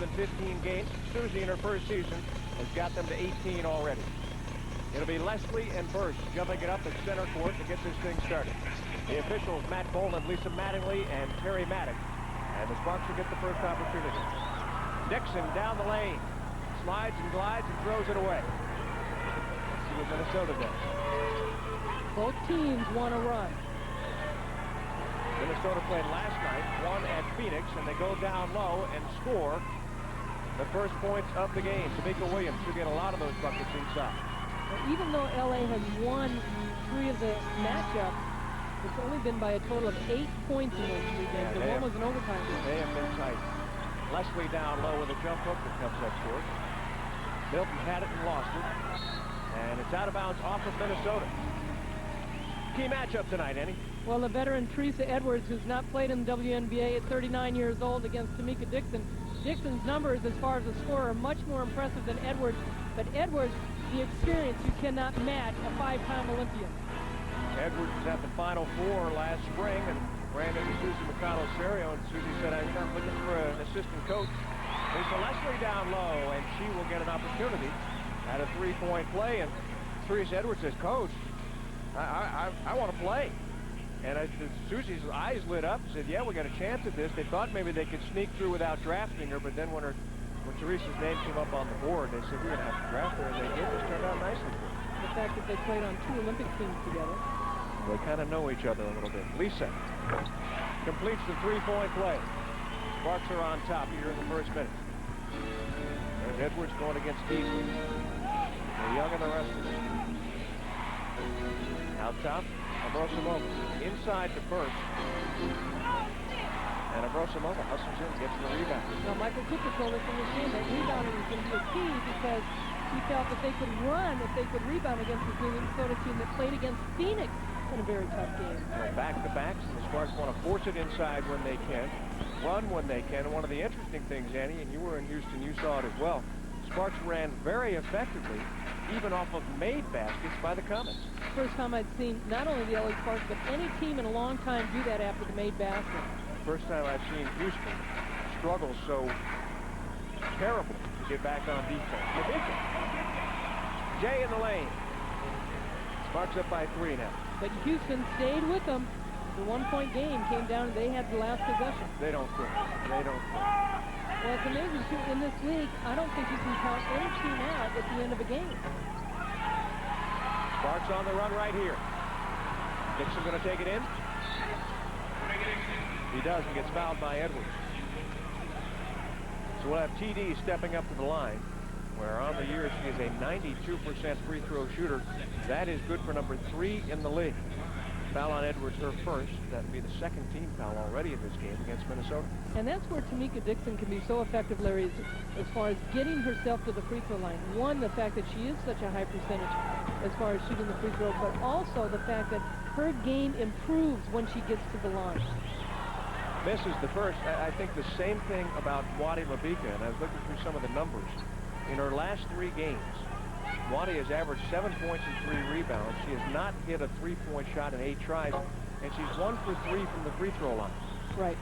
than 15 games. Susie, in her first season, has got them to 18 already. It'll be Leslie and Burst jumping it up at center court to get this thing started. The officials, Matt Boland, Lisa Mattingly, and Terry Maddox. And the Sparks will get the first opportunity. Dixon down the lane. Slides and glides and throws it away. Let's see what Minnesota does. Both teams want to run. Minnesota played last night, won at Phoenix, and they go down low and score the first points of the game. Tamika Williams should get a lot of those buckets inside. Well, even though LA has won 3 of the matchups, it's only been by a total of 8 points in those 3 games. The one was an overtime game. They have been tight. Leslie down low with a jump hook that comes up short. Milton had it and lost it. And it's out of bounds off of Minnesota. Key matchup tonight, Annie. Well, the veteran Teresa Edwards, who's not played in the WNBA at 39 years old, against Tamika Dixon. Dixon's numbers as far as a scorer are much more impressive than Edwards. But Edwards, the experience, you cannot match a 5-time Olympian. Edwards was at the Final Four last spring and ran into Susie McConnell Serio, and Susie said, I'm not looking for an assistant coach. Lisa Leslie down low, and she will get an opportunity at a 3-point play. And Teresa Edwards says, Coach, I want to play. And Susie's eyes lit up and said, yeah, we got a chance at this. They thought maybe they could sneak through without drafting her, but then when Teresa's name came up on the board, they said, we're going to have to draft her, and they did. This turned out nicely. The fact that they played on 2 Olympic teams together. They kind of know each other a little bit. Lisa completes the 3-point play. Sparks are on top here in the first minute. There's Edwards going against Teasley. They're young and the rest of them. Out top, Abrosimova. Inside to Burst. And Abrosimova hustles in, gets the rebound. Now, Michael Cooper told us in this game that rebounding was going to be a key because he felt that they could run if they could rebound against the Minnesota team that played against Phoenix in a very tough game. Back-to-backs, and the Sparks want to force it inside when they can, run when they can. And one of the interesting things, Annie, and you were in Houston, you saw it as well, Sparks ran very effectively, even off of made baskets by the Comets. First time I'd seen not only the LA Sparks, but any team in a long time do that after the made basket. First time I've seen Houston struggle so terribly to get back on defense. Nikki. Jay in the lane. Sparks up by 3 now. But Houston stayed with them. The 1-point game came down and they had the last possession. They don't quit. They don't quit. Well, it's amazing, too. In this league, I don't think you can count any team out at the end of a game. Sparks on the run right here. Dixon going to take it in. He does and gets fouled by Edwards. So we'll have TD stepping up to the line, where on the year she is a 92% free throw shooter. That is good for number 3 in the league. Foul on Edwards, her first. That would be the second team foul already in this game against Minnesota. And that's where Tamika Dixon can be so effective, Larry, as far as getting herself to the free throw line. One, the fact that she is such a high percentage as far as shooting the free throw, but also the fact that her game improves when she gets to the line. Misses the first. I think the same thing about Wadi Mabika, and I was looking through some of the numbers. In her last 3 games, Wadi has averaged 7 points and 3 rebounds. She has not hit a 3-point shot in 8 tries, and she's 1 for 3 from the free throw line. Right.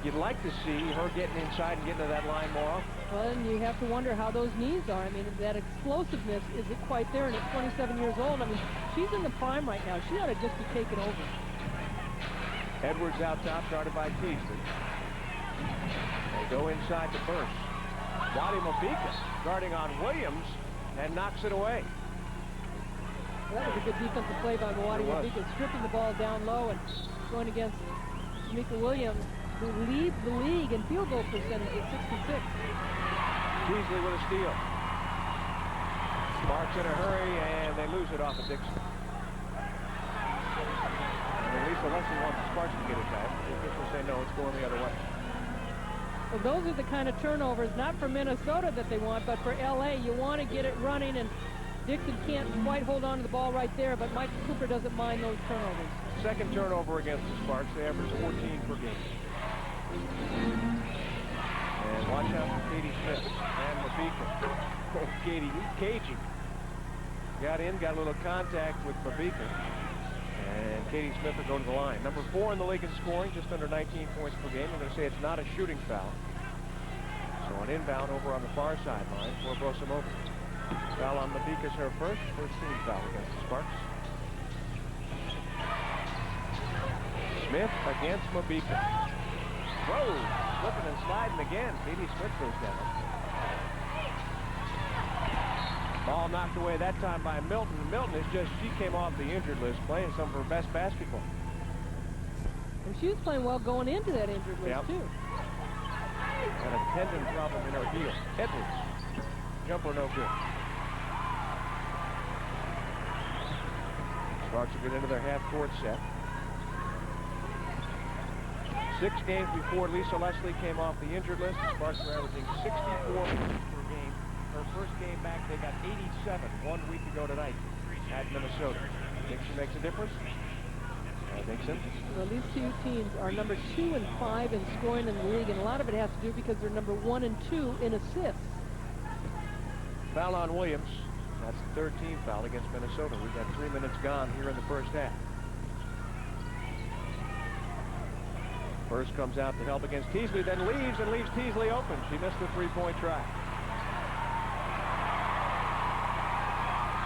You'd like to see her getting inside and getting to that line more often. Well, and you have to wonder how those knees are. I mean, that explosiveness isn't quite there, and at 27 years old, I mean, she's in the prime right now. She ought to just be taken over. Edwards out top, guarded by Teasley. They go inside to Burst. Wadi Mabika guarding on Williams and knocks it away. Well, that was a good defensive play by Wadi Mabika, stripping the ball down low and going against Tamika Williams, who leads the league in field goal percentage at 66. Teasley with a steal. Sparks in a hurry, and they lose it off of Dixon. And Lisa Leslie wants the Sparks to get it back. The officials say no, it's going the other way. Well, those are the kind of turnovers, not for Minnesota that they want, but for LA. You want to get it running, and Dixon can't quite hold on to the ball right there, but Michael Cooper doesn't mind those turnovers. Second turnover against the Sparks. They average 14 per game. And watch out for Katie Smith and Mabika. Oh, Katie, you cagey. Got in, got a little contact with Mabika. And Katie Smith will go to the line. Number 4 in the league in scoring, just under 19 points per game. I'm going to say it's not a shooting foul. So inbound over on the far sideline for Brosamova. Foul on Mabika's her first team foul against the Sparks. Smith against Mabika. Whoa, slipping and sliding again. Katie Smith goes down. Ball knocked away that time by Milton. Milton is just, she came off the injured list playing some of her best basketball. And she was playing well going into that injured list, too. Got a tendon problem in her heel. Edwards. Jumper no good. Sparks will get into their half-court set. 6 games before Lisa Leslie came off the injured list, the Sparks were averaging 64 points per game. Her first game back, they got 87 1 week ago tonight at Minnesota. Think she makes a difference? I think so. Well, these two teams are number 2 and 5 in scoring in the league, and a lot of it has to do because they're number 1 and 2 in assists. Foul on Williams. That's the 3rd team foul against Minnesota. We've got 3 minutes gone here in the first half. First comes out to help against Teasley, then leaves and leaves Teasley open. She missed the 3-point try.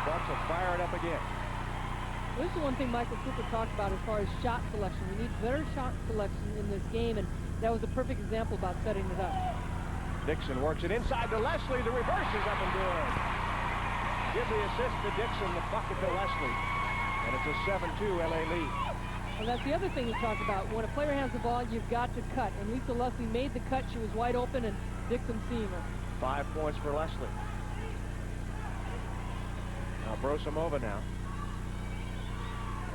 Sparks will fire it up again. This is one thing Michael Cooper talked about as far as shot selection. We need better shot selection in this game, and that was a perfect example about setting it up. Dixon works it inside to Leslie. The reverse is up and good. Give the assist to Dixon, the bucket to Leslie. And it's a 7-2 LA lead. Well, that's the other thing we talked about. When a player has the ball, you've got to cut. And Lisa Leslie made the cut. She was wide open, and Dixon seeing her. 5 points for Leslie. Now Brosamova now.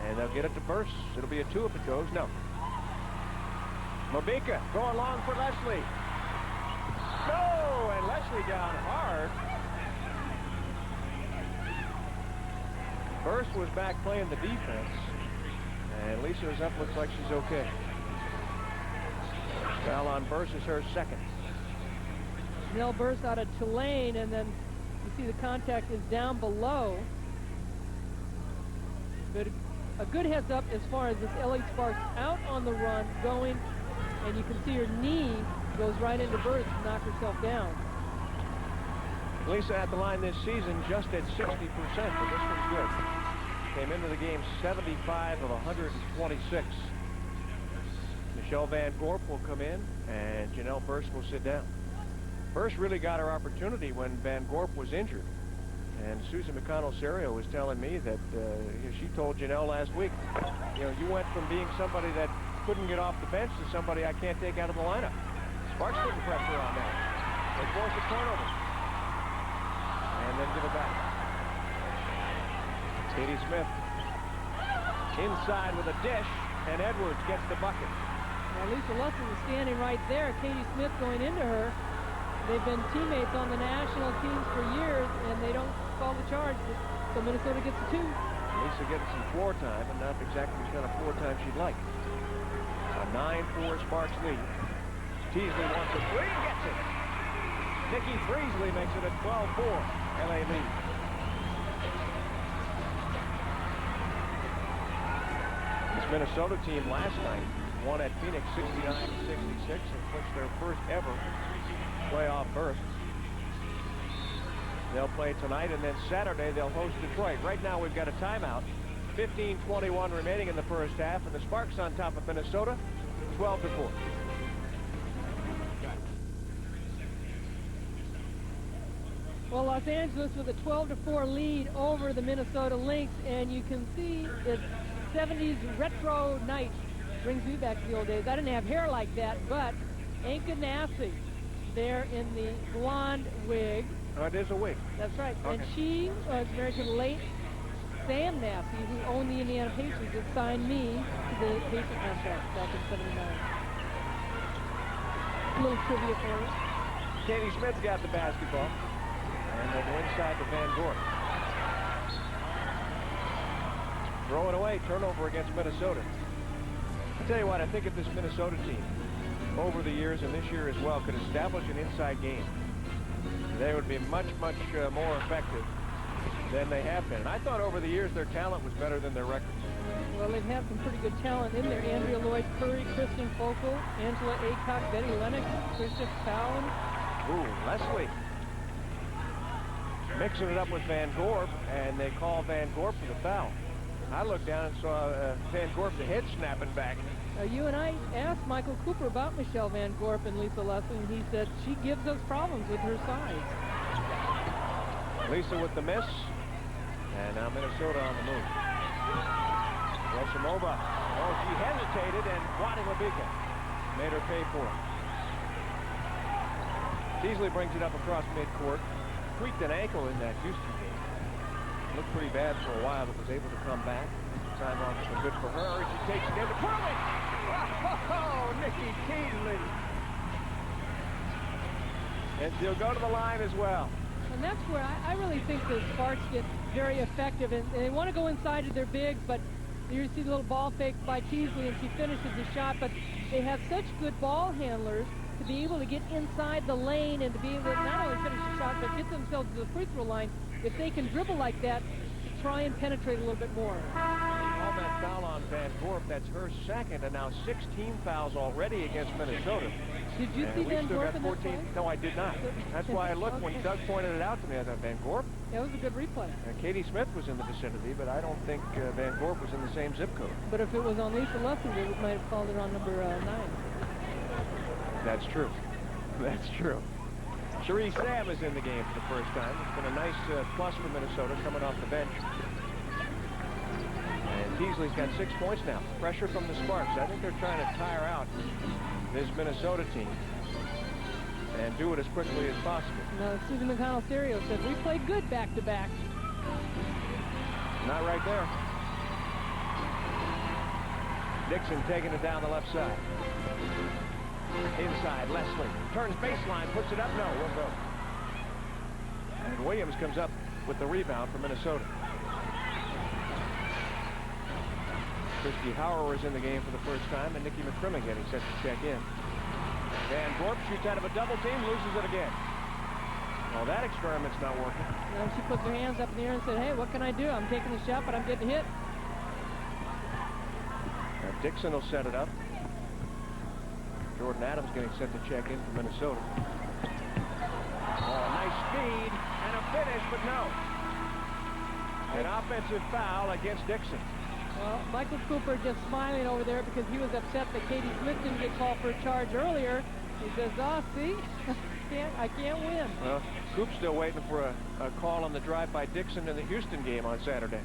And they'll get it to Burse. It'll be a 2 if it goes. No. Mabika going long for Leslie. No! And Leslie down hard. Burse was back playing the defense. And Lisa is up. Looks like she's okay. Foul on Burse is her 2nd. Nell Burse out of Tulane, and then you see the contact is down below. But a good heads up as far as this LA Sparks out on the run going, and you can see her knee goes right into Burse to knock herself down. Lisa at the line this season just at 60%, but this one's good. Came into the game 75 of 126. Michelle Van Gorp will come in, and Janelle Burse will sit down. Burse really got her opportunity when Van Gorp was injured. And Susie McConnell Serio was telling me that she told Janelle last week, you know, you went from being somebody that couldn't get off the bench to somebody I can't take out of the lineup. Sparks putting pressure on that. They force a turnover. And then give it back. Katie Smith inside with a dish, and Edwards gets the bucket. Now Lisa Leslie was standing right there. Katie Smith going into her. They've been teammates on the national teams for years, and they don't call the charge. So Minnesota gets a 2. Lisa getting some floor time, and not exactly the kind of floor time she'd like. A 9-4 Sparks lead. Teasley wants a 3, gets it. Nikki Teasley makes it a 12-4 LA lead. This Minnesota team last night won at Phoenix 69-66 and clinched their first ever playoff berth. They'll play tonight, and then Saturday they'll host Detroit. Right now we've got a timeout. 15:21 remaining in the first half, and the Sparks on top of Minnesota 12-4. Well, Los Angeles with a 12-4 lead over the Minnesota Lynx, and you can see it's 70s retro night. Brings me back to the old days. I didn't have hair like that, but Ain't Ganassi there in the blonde wig. Oh, it is a wig. That's right. Okay. And she was married to the late Sam Nassy, who owned the Indiana Pacers, that signed me to the Pacer contract back in '79. A little trivia for you. Katie Smith got the basketball. And they'll go inside to Van Gorp. Throw it away. Turnover against Minnesota. I'll tell you what, I think if this Minnesota team, over the years and this year as well, could establish an inside game, they would be much, much more effective than they have been. And I thought over the years their talent was better than their records. Well, they've had some pretty good talent in there. Andrea Lloyd Curry, Kristen Focal, Angela Aycock, Betty Lennox, Krista Fallon, Ooh, Leslie mixing it up with Van Gorp, and they call Van Gorp for the foul. I looked down and saw Van Gorp, the head snapping back. You and I asked Michael Cooper about Michelle Van Gorp and Lisa Leslie, and he said she gives us problems with her size. Lisa with the miss, and now Minnesota on the move. Rosimova. Oh, she hesitated, and Wading Labika made her pay for it. Teasley brings it up across midcourt. Tweaked an ankle in that Houston game. Looked pretty bad for a while, but was able to come back. Time off was good for her. She takes it into Curling. Oh, Nikki Teasley. And she'll go to the line as well. And that's where I really think the Sparks get very effective. And they want to go inside to their bigs, but you see the little ball fake by Teasley, and she finishes the shot. But they have such good ball handlers to be able to get inside the lane and to be able to not only finish the shot, but get themselves to the free throw line. If they can dribble like that, try and penetrate a little bit more. All that foul on Van Gorp, that's her second, and now 16 fouls already against Minnesota. Did you see Van Gorp in that play? No, I did not. That's why I looked when Doug pointed it out to me. I thought, Van Gorp? That was a good replay. Katie Smith was in the vicinity, but I don't think Van Gorp was in the same zip code. But if it was on Lisa Leslie, they might have called it on number 9. That's true. That's true. Cherie Sam is in the game for the first time. It's been a nice plus for Minnesota coming off the bench. And Teasley's got 6 points now. Pressure from the Sparks. I think they're trying to tire out this Minnesota team and do it as quickly as possible. No, Susie McConnell Serio said, we played good back-to-back. Not right there. Dixon taking it down the left side. Inside, Leslie turns baseline, puts it up. No, won't go. And Williams comes up with the rebound for Minnesota. Christy Hauer is in the game for the first time, and Nikki McCrimmon getting set to check in. Van Gorp shoots out of a double team, loses it again. Well, that experiment's not working. Well, she puts her hands up in the air and said, hey, what can I do? I'm taking the shot, but I'm getting hit. Now Dixon will set it up. Jordan Adams getting set to check in for Minnesota. Oh, nice speed and a finish, but no. An offensive foul against Dixon. Well, Michael Cooper just smiling over there because he was upset that Katie Smith didn't get called for a charge earlier. He says, oh, see, I can't win. Well, Coop's still waiting for a call on the drive by Dixon in the Houston game on Saturday.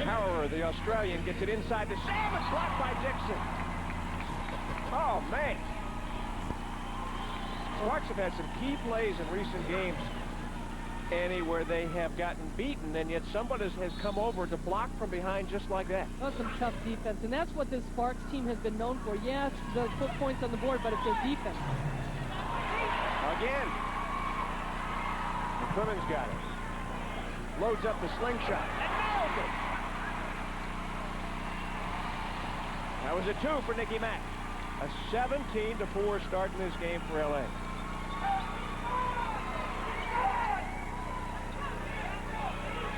Hauer, the Australian, gets it inside to Sam. It's blocked by Dixon. Oh, man. Sparks have had some key plays in recent games, Annie, where they have gotten beaten, and yet somebody has come over to block from behind just like that. That's some tough defense, and that's what this Sparks team has been known for. Yes, they'll put points on the board, but it's their defense. Again. McCrimmon's got it. Loads up the slingshot. And nails it. That was a 2 for Nikki Mack. A 17-4 start in this game for L.A.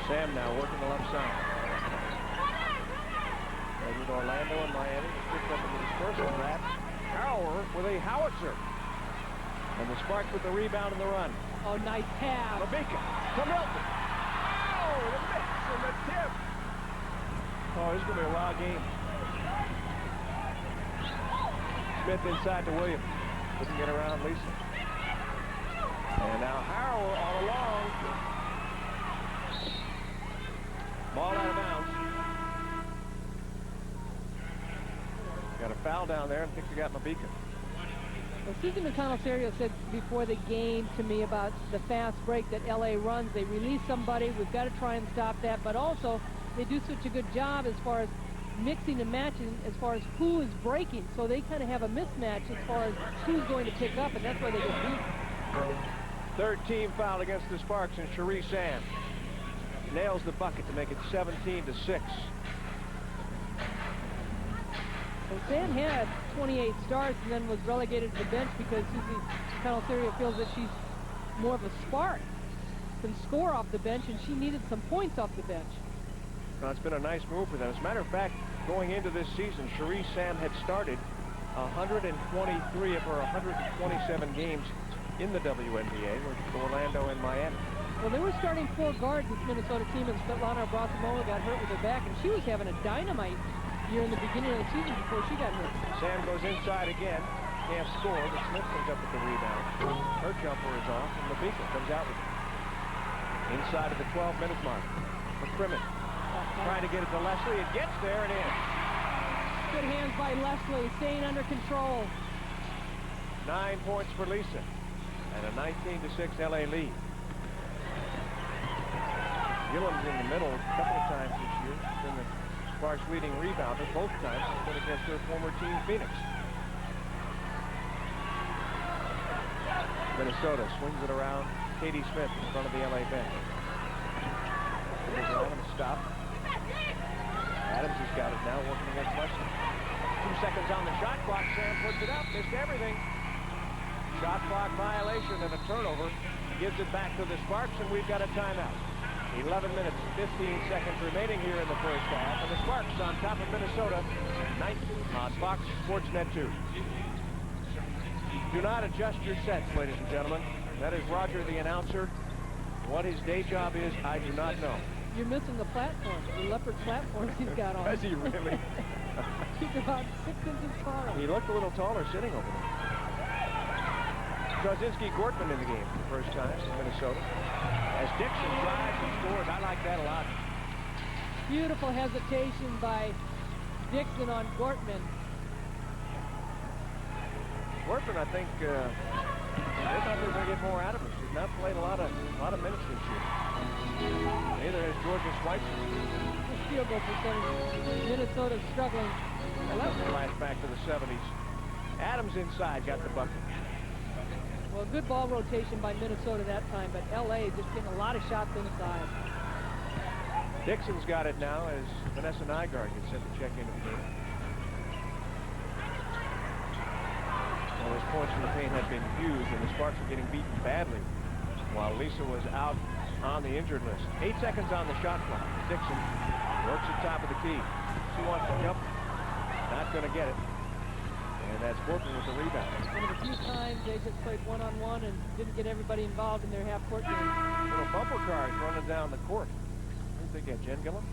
Sam now working the left side. Played with Orlando and Miami. Picked up in the dispersal trap. Hauer with a howitzer. And the Sparks with the rebound and the run. Oh, nice pass. Labika to Milton. Oh, the mix and the tip. Oh, this is going to be a wild game. Smith inside to Williams. Couldn't get around Lisa. And now Hauer all along. Ball out of bounds. Got a foul down there. I think they got Mabika. Well, Susie McConnell Serio said before the game to me about the fast break that L.A. runs. They release somebody. We've got to try and stop that. But also, they do such a good job as far as mixing and matching as far as who is breaking. So they kind of have a mismatch as far as who's going to pick up, and that's why they get beat. Third team foul against the Sparks, and Cherie Sam nails the bucket to make it 17-6. Well, Sam had 28 starts and then was relegated to the bench because Susie McConnell Serio feels that she's more of a spark, can score off the bench, and she needed some points off the bench. Well, it's been a nice move for them. As a matter of fact, Going into this season, Cherie Sam had started 123 of her 127 games in the WNBA with Orlando and Miami. Well, they were starting 4 guards, this Minnesota team, and Svetlana Abrahamova got hurt with her back, and she was having a dynamite year in the beginning of the season before she got hurt. Sam goes inside again. Can't score, but Smith comes up with the rebound. Her jumper is off, and Mabika comes out with it. Inside of the 12-minute mark for Crimmin. Trying to get it to Leslie. It gets there and in. Good hands by Leslie, staying under control. 9 points for Lisa, and a 19-6 LA lead. Gillum's in the middle a couple of times this year. She's been the Sparks' leading rebounder both times. She's been against her former team, Phoenix. Minnesota swings it around. Katie Smith in front of the LA bench. Stop. Adams has got it now, working against Leslie. 2 seconds on the shot clock. Sam puts it up, missed everything. Shot clock violation and a turnover. Gives it back to the Sparks, and we've got a timeout. 11 minutes, 15 seconds remaining here in the first half, and the Sparks on top of Minnesota, 9 on Fox Sports Net 2. Do not adjust your sets, ladies and gentlemen. That is Roger, the announcer. What his day job is, I do not know. You're missing the platform, the leopard platforms he's got on. Does he really? He's about 6 inches taller. He looked a little taller sitting over there. Gortman in the game for the first time in Minnesota. As Dixon drives and scores, I like that a lot. Beautiful hesitation by Dixon on Gortman. Gortman, I think, they thought they were going to get more out of him. She's not played a lot of minutes this year. Neither has Georgia Schweitzer. Field goal percentage. Minnesota's struggling. Flashback to the 70s. Adams inside got the bucket. Well, good ball rotation by Minnesota that time, but LA just getting a lot of shots inside. Dixon's got it now as Vanessa Nygaard gets set to check into the game. Well, those points in the paint have been huge, and the Sparks are getting beaten badly while Lisa was out on the injured list. 8 seconds on the shot clock. Dixon works at top of the key. She wants to jump. Not going to get it. And that's Gortman with the rebound. One of the few times they just played one-on-one and didn't get everybody involved in their half-court game. Little bumper cars running down the court. Who did they get? Jen Gillum?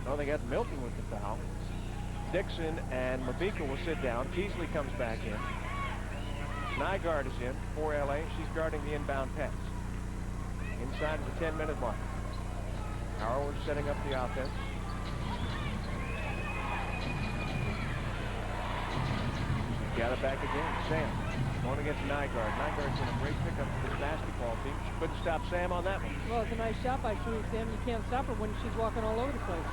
No, they got Milton with the foul. Dixon and Mabika will sit down. Teasley comes back in. Nygaard is in for LA. She's guarding the inbound pass. Inside of the 10-minute mark. Howard setting up the offense. Got it back again. Sam going against Nygaard. Nygaard's been a great pickup for this basketball team. She couldn't stop Sam on that one. Well, it's a nice shot by Cherie Sam. You can't stop her when she's walking all over the place.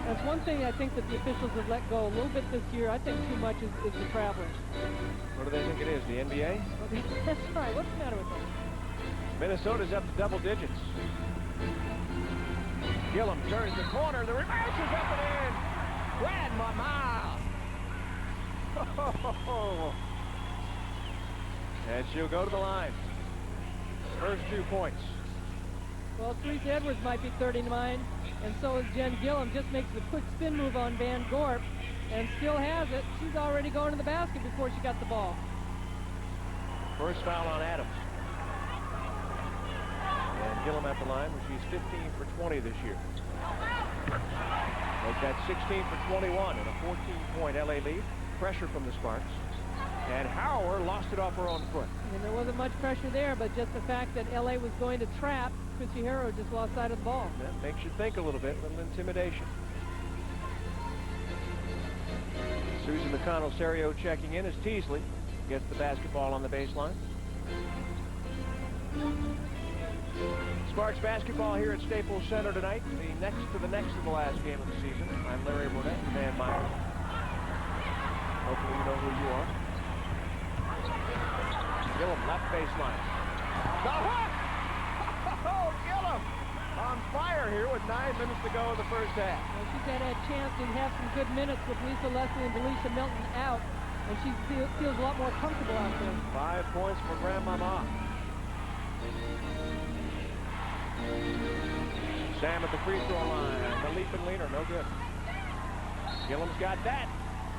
That's one thing I think that the officials have let go a little bit this year. I think too much is the traveling. What do they think it is? The NBA? That's right. What's the matter with them? Minnesota's up to double digits. Gillum turns the corner. The reverse is up and in. Brad Mama. And she'll go to the line. First 2 points. Well, Teresa Edwards might be 39, and so is Jen Gillum. Just makes a quick spin move on Van Gorp and still has it. She's already going to the basket before she got the ball. First foul on Adams. And Gillum at the line, where she's 15 for 20 this year. Make that 16 for 21 and a 14-point LA lead. Pressure from the Sparks. And Howard lost it off her own foot. And there wasn't much pressure there, but just the fact that LA was going to trap, Chrissy Harrow just lost sight of the ball. That makes you think a little bit, a little intimidation. Susie McConnell Serio checking in as Teasley gets the basketball on the baseline. Sparks basketball here at Staples Center tonight. The next to the last game of the season. I'm Larry Burnett and Dan Meyer. Hopefully you know who you are. Gillum, left baseline. The hook! Oh, Gillum on fire here with 9 minutes to go in the first half. Well, she's had a chance to have some good minutes with Lisa Leslie and Delisha Milton out, and she feels a lot more comfortable out there. 5 points for Grandmama. Sam at the free throw line. The leaping leader, no good. Gillum's got that.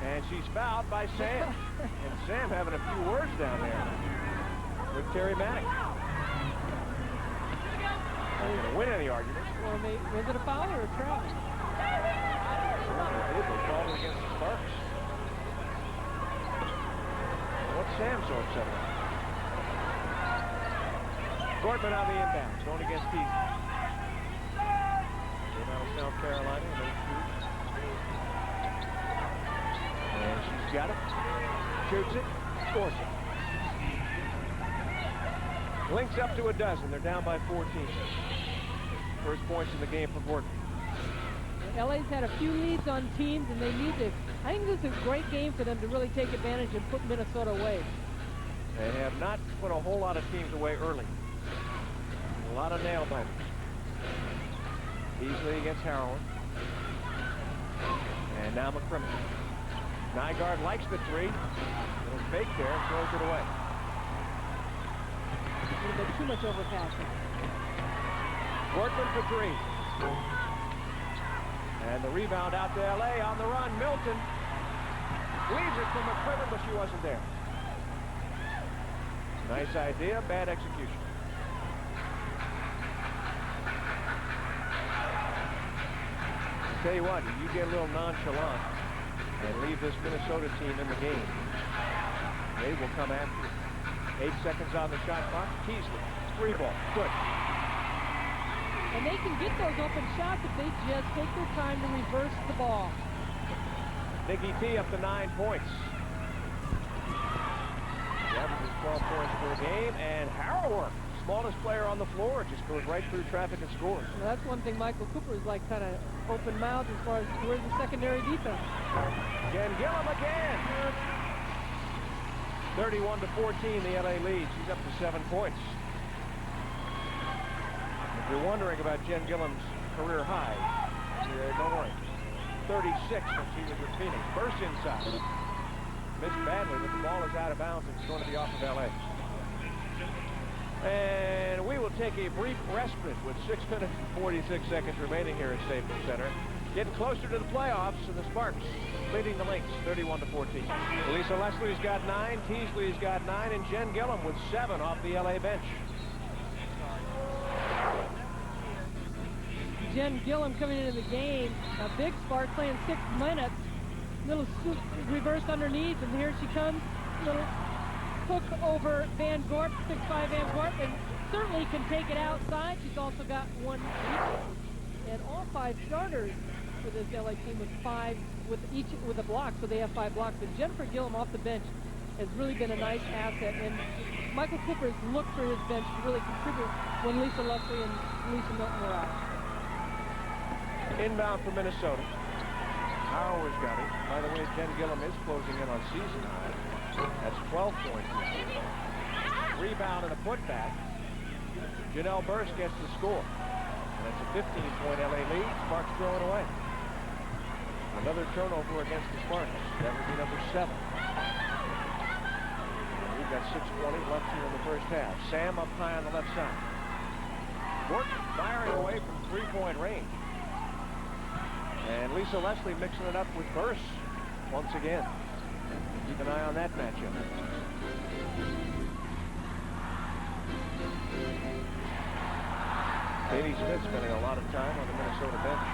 And she's fouled by Sam. And Sam having a few words down there with Terry Maddox. Not going to win any arguments. Or was it a foul or a travel? It was called against the Sparks. What's Sam so upset about? Gortman on the inbounds, going against Teasley. Came out of South Carolina. And she's got it. Shoots it. Scores it. Lynx up to a dozen. They're down by 14. First points in the game for Gortman. LA's had a few leads on teams, and they need to. I think this is a great game for them to really take advantage and put Minnesota away. They have not put a whole lot of teams away early. A lot of nail biters. Teasley against Harrowin. And now McCrimmon. Nygaard likes the three. Little fake there and throws it away. A little bit too much overpassing. Gortman for three. And the rebound out to LA on the run. Milton leaves it from McCrimmon, but she wasn't there. Nice idea, bad execution. I'll tell you what, if you get a little nonchalant and leave this Minnesota team in the game, they will come after you. 8 seconds on the shot clock. Teasley, free ball, good. And they can get those open shots if they just take their time to reverse the ball. Nikki T up to 9 points. She averages 12 points per game, and Harrower, smallest player on the floor, just goes right through traffic and scores. Well, that's one thing Michael Cooper is like, kind of open mouth as far as where's the secondary defense. Jen Gillum again. 31 to 14, the LA lead. She's up to 7 points. If you're wondering about Jen Gillum's career high, don't worry. 36 when she was with Phoenix. Burst inside. Missed badly, but the ball is out of bounds. It's going to be off of LA. And we will take a brief respite with 6 minutes and 46 seconds remaining here at Staples Center. Getting closer to the playoffs, and the Sparks leading the Lynx 31 to 14. Lisa Leslie's got 9, Teasley's got 9, and Jen Gillum with 7 off the LA bench. Jen Gillum coming into the game. A big Spark playing 6 minutes. Little reverse underneath, and here she comes. Little hook over Van Gorp, 6'5" Van Gorp, and certainly can take it outside. She's also got 1 rebound. And all 5 starters for this LA team with 5 with a block, so they have 5 blocks. But Jennifer Gillum off the bench has really been a nice asset, and Michael Cooper has looked for his bench to really contribute when Lisa Leslie and Lisa Milton were out. Inbound for Minnesota. Howard's got it. By the way, Jen Gillum is closing in on season high. That's 12 points. Rebound and a putback. Janelle Burst gets the score. And that's a 15-point LA lead. Sparks throwing away. Another turnover against the Sparks. That would be number 7. And we've got 6:20 left here in the first half. Sam up high on the left side. Gorton firing away from 3-point range. And Lisa Leslie mixing it up with Burst once again. Keep an eye on that matchup. Katie Smith spending a lot of time on the Minnesota bench.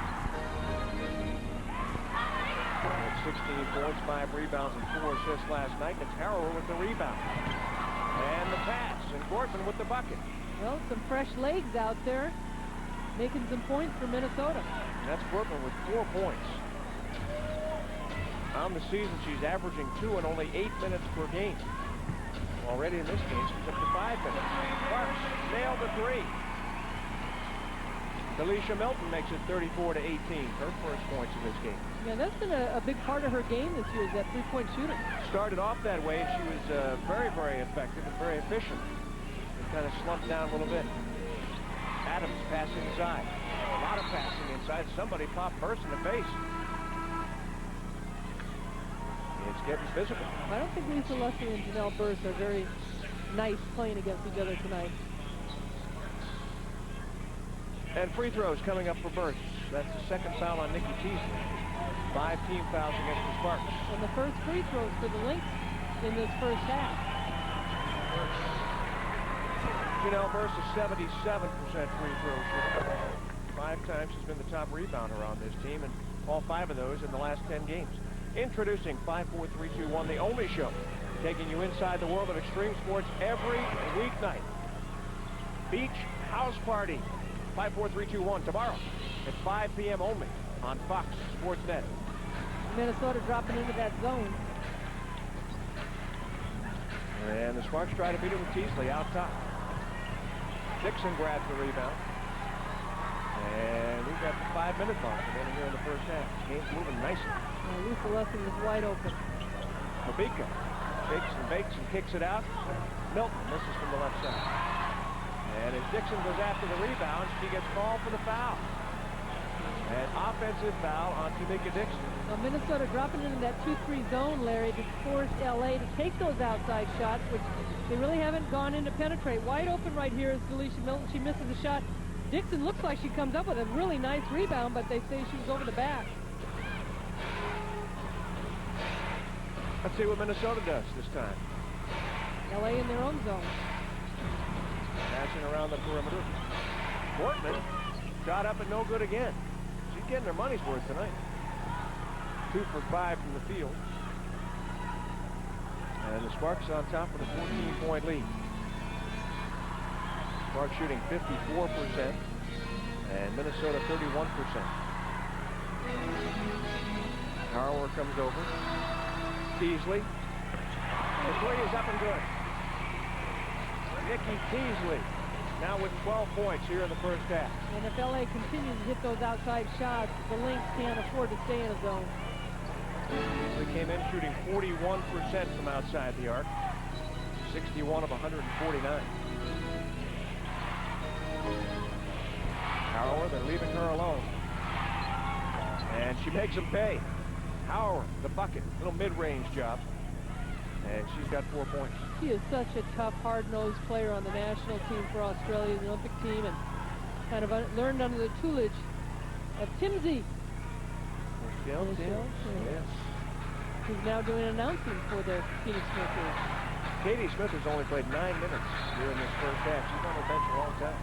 With 16 points, 5 rebounds, and 4 assists last night. It's Harrower with the rebound. And the pass. And Gortman with the bucket. Well, some fresh legs out there, making some points for Minnesota. That's Gortman with 4 points. On the season, she's averaging 2 in only 8 minutes per game. Already in this game, she's up to 5 minutes. Sparks nailed the 3. Alicia Milton makes it 34 to 18. Her first points in this game. Yeah, that's been a big part of her game this year, is that 3-point shooting. Started off that way, and she was very, very effective and very efficient. It kind of slumped down a little bit. Adams passing inside. A lot of passing inside. Somebody popped Burst in the face. It's getting physical. I don't think Lisa Leslie and Janelle Burst are very nice playing against each other tonight. And free throws coming up for Burns. That's the second foul on Nikki Teasley. 5 team fouls against the Sparks. And the first free throws for the Lynx in this first half. Janelle Burst is 77% free throw shooter. 5 times she's been the top rebounder on this team, and all 5 of those in the last 10 games. Introducing 5-4-3-2-1, the only show taking you inside the world of extreme sports every weeknight. Beach House Party. 5-4-3-2-1 tomorrow at 5 p.m. only on Fox Sports Net. Minnesota dropping into that zone. And the Sparks try to beat it with Teasley out top. Dixon grabs the rebound. And we've got the 5-minute mark in here in the first half. Game's moving nicely. Lisa Lesson is wide open. Mabika shakes and bakes and kicks it out. Milton misses from the left side. And as Dixon goes after the rebound, she gets called for the foul. An offensive foul on Tamika Dixon. Well, Minnesota dropping into that 2-3 zone, Larry, to force LA to take those outside shots, which they really haven't gone in to penetrate. Wide open right here is Delisha Milton. She misses the shot. Dixon looks like she comes up with a really nice rebound, but they say she was over the back. Let's see what Minnesota does this time. LA in their own zone. Passing around the perimeter. Portman shot up and no good again. She's getting her money's worth tonight. 2 for 5 from the field. And the Sparks on top with a 14-point lead. Sparks shooting 54% and Minnesota 31%. Harrower comes over. Teasley. The 3 is up and good. Nikki Teasley now with 12 points here in the first half. And if LA continues to hit those outside shots, the Lynx can't afford to stay in a zone. Teasley came in shooting 41% from outside the arc. 61 of 149. Harrower, they're leaving her alone. And she makes them pay. Harrower, the bucket, little mid-range job. And she's got 4 points. She is such a tough, hard-nosed player on the national team for Australia, the Olympic team, and kind of learned under the tutelage of Timsey. Yes. Who's now doing announcing for the Phoenix Mercury. Katie Smith has only played 9 minutes here in this first half. She's on the bench a long time.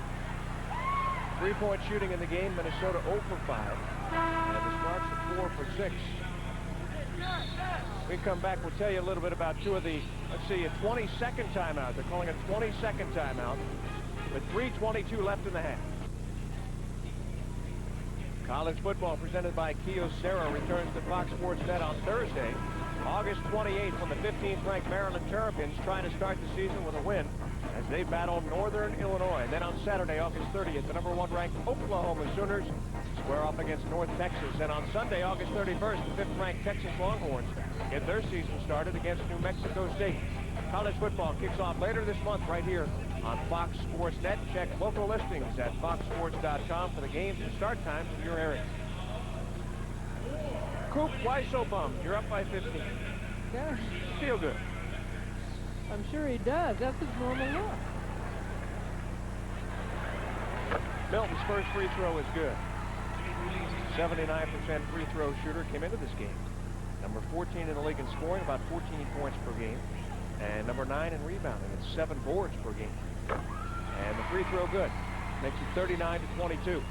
3-point shooting in the game. Minnesota 0 for 5. And the Sparks are 4 for 6. When we come back, we'll tell you a little bit about 2 of the, let's see, a 20-second timeout. They're calling it 20-second timeout with 3:22 left in the half. College football presented by Kyocera returns to Fox Sports Net on Thursday, August 28th, when the 15th-ranked Maryland Terrapins try to start the season with a win as they battle Northern Illinois. And then on Saturday, August 30th, the #1-ranked Oklahoma Sooners square off against North Texas. And on Sunday, August 31st, the 5th-ranked Texas Longhorns get their season started against New Mexico State. College football kicks off later this month right here on Fox Sports Net. Check local listings at foxsports.com for the games and start times in your area. Coop, why so bummed? You're up by 15. Yeah, Feel good. I'm sure he does. That's his normal look. Milton's first free throw is good. 79% free throw shooter, came into this game. Number 14 in the league in scoring, about 14 points per game. And number 9 in rebounding, it's 7 boards per game. And the free throw good. Makes it 39-22.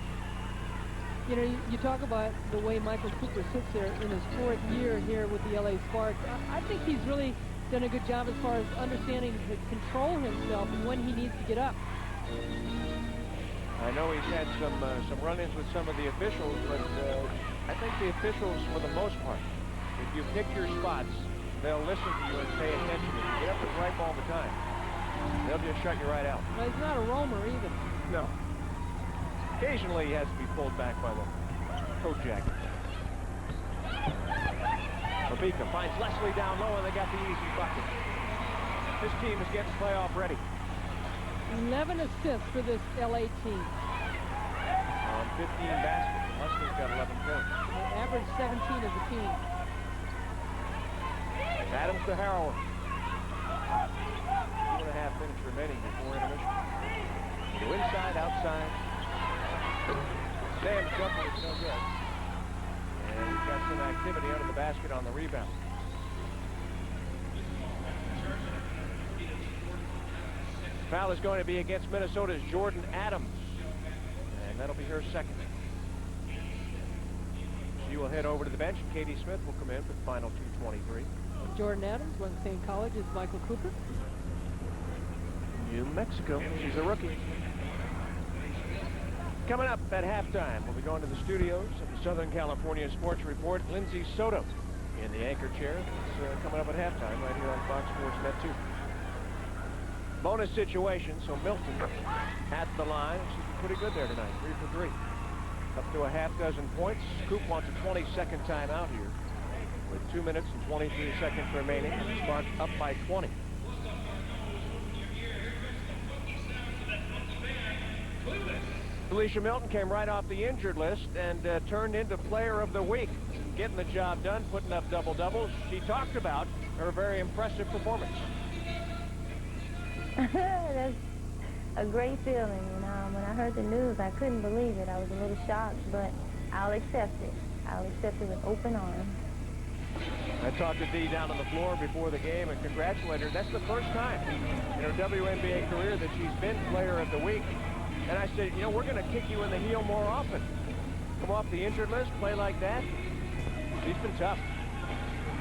You know, you talk about the way Michael Cooper sits there in his 4th year here with the LA Sparks. I think he's really done a good job as far as understanding to control himself and when he needs to get up. I know he's had some run-ins with some of the officials, but I think the officials, for the most part, if you pick your spots, they'll listen to you and pay attention. If you get up and gripe all the time, they'll just shut you right out. Well, he's not a roamer either. No. Occasionally he has to be pulled back by the coat jacket. Mabika finds Leslie down low, and they got the easy bucket. This team is getting playoff ready. 11 assists for this LA team. On 15 baskets. Leslie's got 11 points. They average 17 as a team. Adams to Harrower. 2.5 minutes remaining before intermission. Go inside, outside. Sam's jumper is no good. And he's got some activity under the basket on the rebound. Foul is going to be against Minnesota's Jordan Adams. And that'll be her second. She will head over to the bench. Katie Smith will come in for the final 2:23. Jordan Adams went to the same college as Michael Cooper. New Mexico. She's a rookie. Coming up at halftime, we'll be going to the studios of the Southern California Sports Report. Lindsay Soto in the anchor chair. It's coming up at halftime right here on Fox Sports Net 2. Bonus situation, so Milton at the line. She's been pretty good there tonight, 3 for 3. Up to a half dozen points. Coop wants a 22nd timeout here with 2 minutes and 23 seconds remaining. Sparks up by 20. Felicia Milton came right off the injured list and turned into player of the week. Getting the job done, putting up double-doubles. She talked about her very impressive performance. That's a great feeling, you know. When I heard the news, I couldn't believe it. I was a little shocked, but I'll accept it. I'll accept it with open arms. I talked to Dee down on the floor before the game and congratulated her. That's the first time in her WNBA career that she's been player of the week. And I said, you know, we're going to kick you in the heel more often. Come off the injured list, play like that. She's been tough.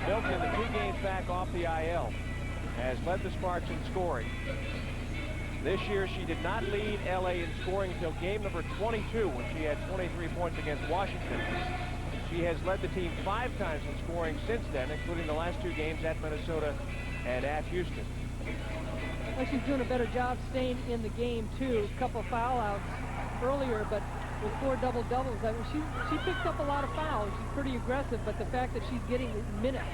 Milton, the 2 games back off the IL, has led the Sparks in scoring. This year, she did not lead LA in scoring until game number 22 when she had 23 points against Washington. She has led the team 5 times in scoring since then, including the last 2 games at Minnesota and at Houston. Well, she's doing a better job staying in the game, too. A couple foul outs earlier, but with 4 double-doubles, I mean, she picks up a lot of fouls. She's pretty aggressive, but the fact that she's getting minutes.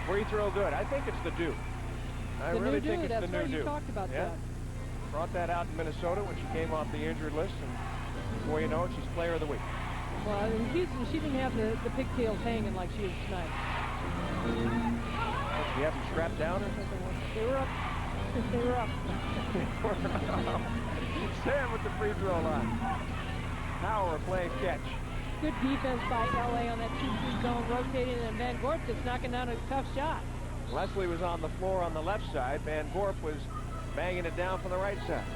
Free throw good. I think it's the Duke. I really think it's the new That's right, you Duke. talked about that. Brought that out in Minnesota when she came off the injured list, and before you know it, she's player of the week. Well, in Houston, she didn't have the pigtails hanging like she is tonight. Did you have them strapped down or something? They were up. They were up. Sam with the free throw line. Power playing catch. Good defense by LA on that 2-3 zone, rotating, and Van Gorp just knocking down a tough shot. Leslie was on the floor on the left side. Van Gorp was banging it down from the right side.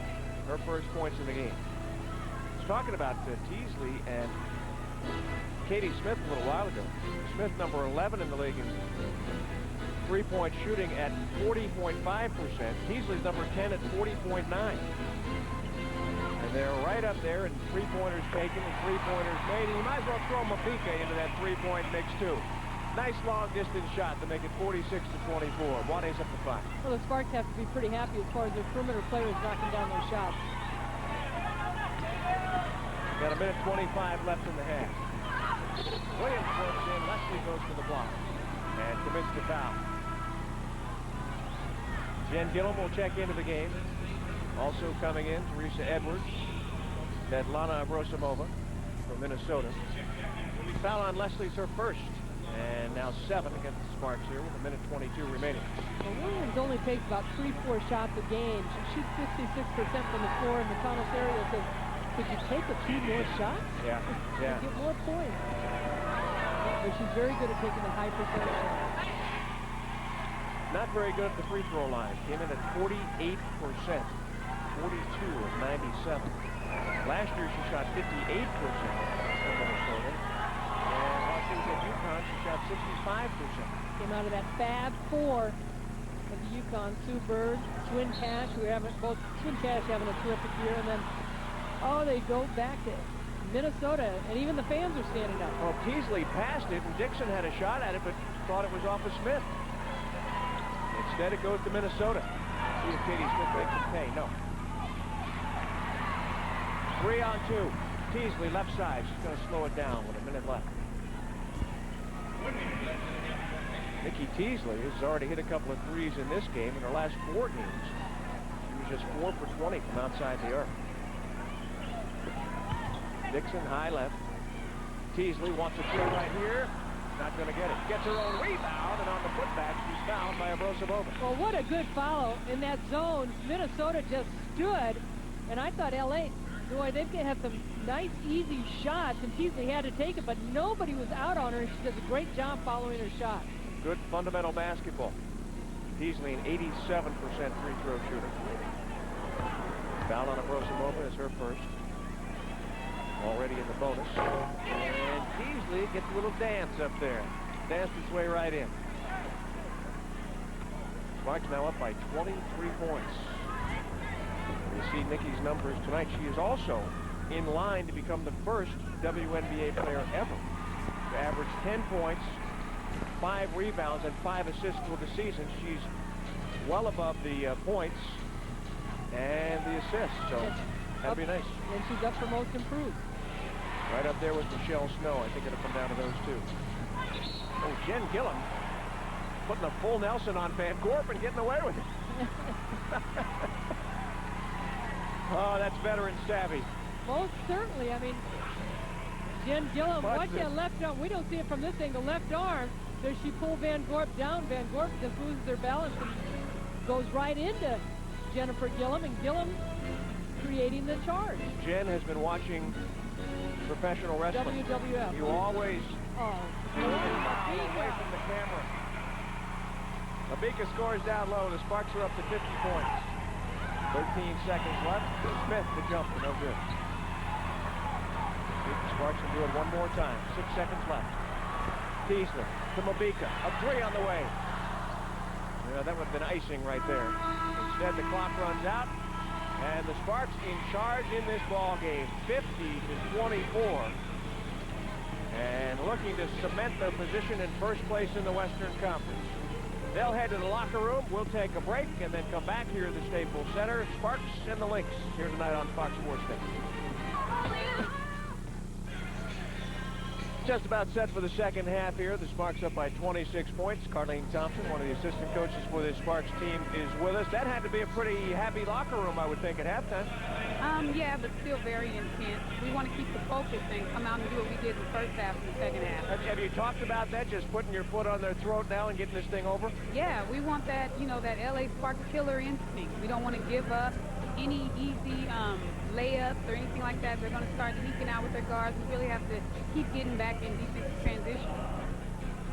Her first points in the game. I was talking about Teasley and Katie Smith a little while ago. Smith, number 11 in the league in three-point shooting at 40.5%. Teasley's number 10 at 40.9. And they're right up there in three-pointers taken and three-pointers made. And you might as well throw Mabika into that three-point mix, too. Nice long-distance shot to make it 46-24. Juanes up to 5. Well, the Sparks have to be pretty happy as far as their perimeter players knocking down those shots. Got a minute 25 left in the half. Williams works in. Leslie goes to the block and commits the foul. Jen Gillum will check into the game. Also coming in, Teresa Edwards. Svetlana Abrosimova from Minnesota. Foul on Leslie's her first. And now 7 against the Sparks here with a minute 22 remaining. Well, Williams only takes about 3-4 shots a game. She shoots 66% from the floor, and McConnell area says, could you take a few more shots? Yeah, yeah. Get more points. But she's very good at taking the high percentage shots. Not very good at the free throw line. Came in at 48%. 42 of 97. Last year she shot 58% for Minnesota. And while she was at UConn, she shot 65%. Came out of that Fab Four of the UConn. Sue Bird, Swin Cash, who have both Swin Cash having a terrific year, and then they go back to Minnesota, and even the fans are standing up. Well, Teasley passed it, and Dixon had a shot at it, but thought it was off of Smith. Instead, it goes to Minnesota. See if Katie Smith makes it pay. No. 3 on 2. Teasley left side. She's going to slow it down with a minute left. Nikki Teasley has already hit a couple of threes in this game. In her last 4 games, she was just 4 for 20 from outside the arc. Dixon high left. Teasley wants a three right here. Not going to get it. Gets her own rebound, and on the putback, she's fouled by Abrosimova. Well, what a good follow in that zone. Minnesota just stood, and I thought LA Boy, they've had some nice, easy shots, and Teasley had to take it, but nobody was out on her, and she does a great job following her shot. Good fundamental basketball. Teasley, an 87% free throw shooter. Foul on Abrosomova is her first. Already in the bonus. And Teasley gets a little dance up there. Danced its way right in. Sparks now up by 23 points. You see Nikki's numbers tonight. She is also in line to become the first WNBA player ever to average 10 points, 5 rebounds, and 5 assists for the season. She's well above the points and the assists, so that'd be nice. And she's up for most improved. Right up there with Michelle Snow. I think it'll come down to those two. Oh, Jen Gillum putting a full Nelson on Van Gorp and getting away with it. Oh, that's veteran savvy. Most certainly. I mean, Jen Gillum, watch that left arm. We don't see it from this angle. Left arm. Does she pull Van Gorp down? Van Gorp just loses her balance and goes right into Jennifer Gillum, and Gillum creating the charge. Jen has been watching professional wrestling. WWF. You always away from the camera. Mabika scores down low. The Sparks are up to 50 points. 13 seconds left. Smith the jumper, no good. The Sparks can do it one more time. 6 seconds left. Teasley to Mabika. A 3 on the way. Yeah, that would have been icing right there. Instead, the clock runs out, and the Sparks in charge in this ball game, 50-24, and looking to cement their position in first place in the Western Conference. They'll head to the locker room. We'll take a break and then come back here at the Staples Center. Sparks and the Lynx here tonight on Fox Sports Day. Just about set for the second half here. The Sparks up by 26 points. Carlene Thompson, one of the assistant coaches for this Sparks team, is with us. That had to be a pretty happy locker room, I would think, at halftime. Yeah, but still very intense. We want to keep the focus and come out and do what we did in the first half and the second half. Have you talked about that, just putting your foot on their throat now and getting this thing over? Yeah, we want that, you know, that LA Sparks killer instinct. We don't want to give up any easy layups or anything like that. They're going to start leaking out with their guards. We really have to keep getting back in defensive transition.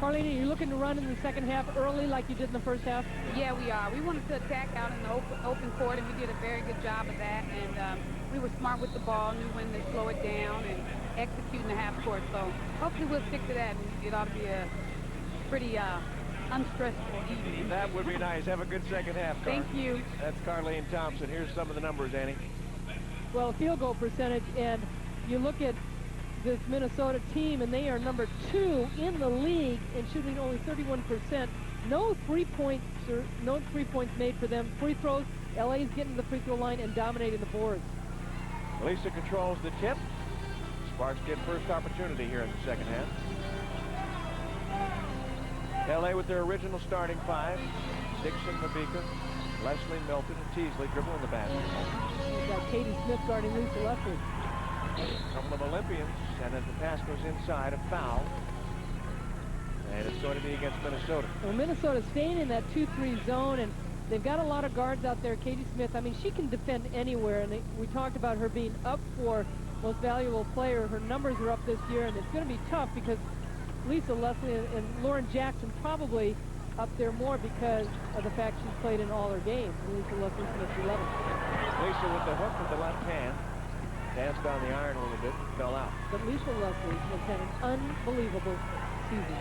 Carlene, are you looking to run in the second half early like you did in the first half? Yeah, we are. We wanted to attack out in the open court, and we did a very good job of that. And we were smart with the ball, knew when to slow it down, and execute in the half court. So hopefully we'll stick to that, and it ought to be a pretty unstressful evening. That would be nice. Have a good second half, Carl. Thank you. That's Carlene Thompson. Here's some of the numbers, Annie. Well, field goal percentage, and you look at this Minnesota team, and they are number 2 in the league in shooting only 31%. No 3 points made for them. Free throws, LA's getting to the free throw line and dominating the boards. Lisa controls the tip. Sparks get first opportunity here in the second half. LA with their original starting 5. Dixon, Mabika, Leslie, Milton, and Teasley dribbling the basketball. We've got Katie Smith guarding Lisa Leslie. A couple of Olympians, and as the pass goes inside, a foul. And it's going to be against Minnesota. Well, Minnesota's staying in that 2-3 zone, and they've got a lot of guards out there. Katie Smith, I mean, she can defend anywhere, and we talked about her being up for most valuable player. Her numbers are up this year, and it's going to be tough because Lisa Leslie and Lauren Jackson probably up there more because of the fact she's played in all her games. Lisa Leslie Smith 11. Lisa with the hook with the left hand. Danced on the iron a little bit, fell out. But Lisa Leslie has had an unbelievable season.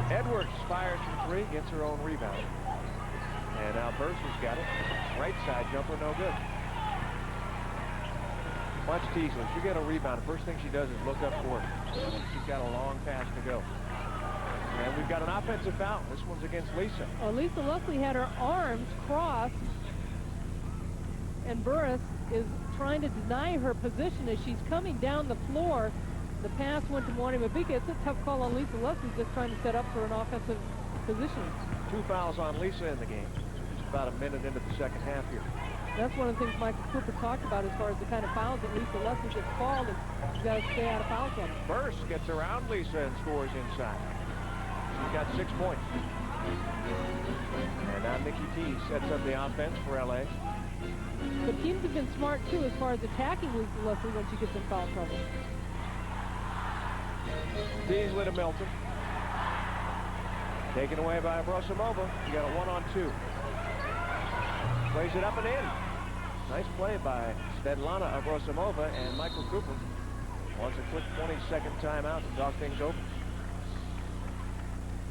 Edwards fires from 3, gets her own rebound. And now Burns has got it. Right side jumper, no good. Watch Teasley. She got a rebound. The first thing she does is look up for it. She's got a long pass to go. And we've got an offensive foul. This one's against Lisa. Oh, Lisa Leslie had her arms crossed, and Burris is trying to deny her position as she's coming down the floor. The pass went to Morning Mabika. It's a tough call on Lisa Leslie, just trying to set up for an offensive position. 2 fouls on Lisa in the game. Just about a minute into the second half here. That's one of the things Michael Cooper talked about as far as the kind of fouls that Lisa Leslie gets called, and she's got to stay out of foul trouble. Burris gets around Lisa and scores inside. She's got 6 points. And now Nikki T sets up the offense for LA. But teams have been smart, too, as far as attacking Lisa Leslie when she gets in foul trouble. Teasley to Milton. Taken away by Abrosimova. You got a 1-on-2. Plays it up and in. Nice play by Svetlana Abrosimova, and Michael Cooper wants a quick 20-second timeout to talk things over.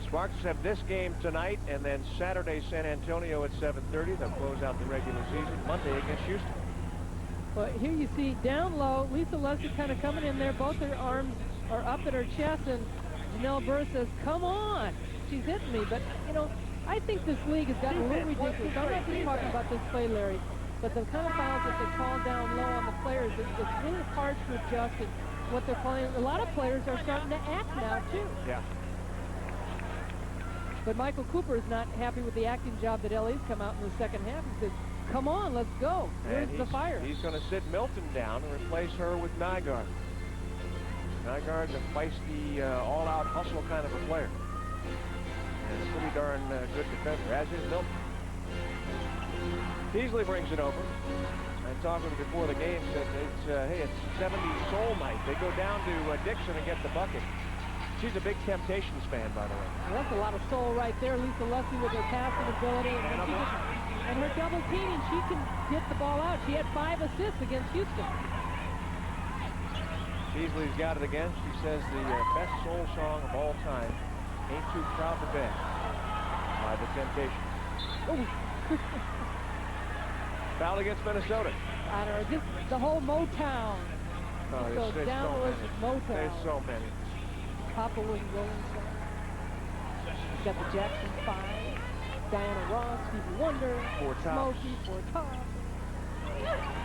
Sparks have this game tonight, and then Saturday San Antonio at 7:30. They'll close out the regular season Monday against Houston. Well, here you see down low, Lisa Leslie kind of coming in there. Both her arms are up at her chest, and Janelle Burr says, "Come on." She's hitting me, but, you know, I think this league has gotten a little ridiculous. I'm not just talking about this play, Larry, but the kind of fouls that they call down low on the players, it's really hard to adjust and what they're playing. A lot of players are starting to act now, too. Yeah. But Michael Cooper is not happy with the acting job that LA's come out in the second half. He says, "Come on, let's go. Where's the fire?" He's going to sit Milton down and replace her with Nygaard. Nygaard's a feisty, all-out hustle kind of a player. And a pretty darn good defender, as is Milton. Teasley brings it over. And talking before the game said, hey, it's 70s soul night. They go down to Dixon and get the bucket. She's a big Temptations fan, by the way. Well, that's a lot of soul right there. Lisa Leslie with her passing ability. And her double teaming, she can get the ball out. She had 5 assists against Houston. Teasley's got it again. She says the best soul song of all time, Ain't Too Proud to Beg, by the Temptations. Oh. Foul against Minnesota. I don't know, just the whole Motown. Oh, Goes downwards with Motown. There's so many. Papa was Rolling Stone. You've got the Jackson 5, Diana Ross, Stevie Wonder, Four Tops. Smokey, Four Tops.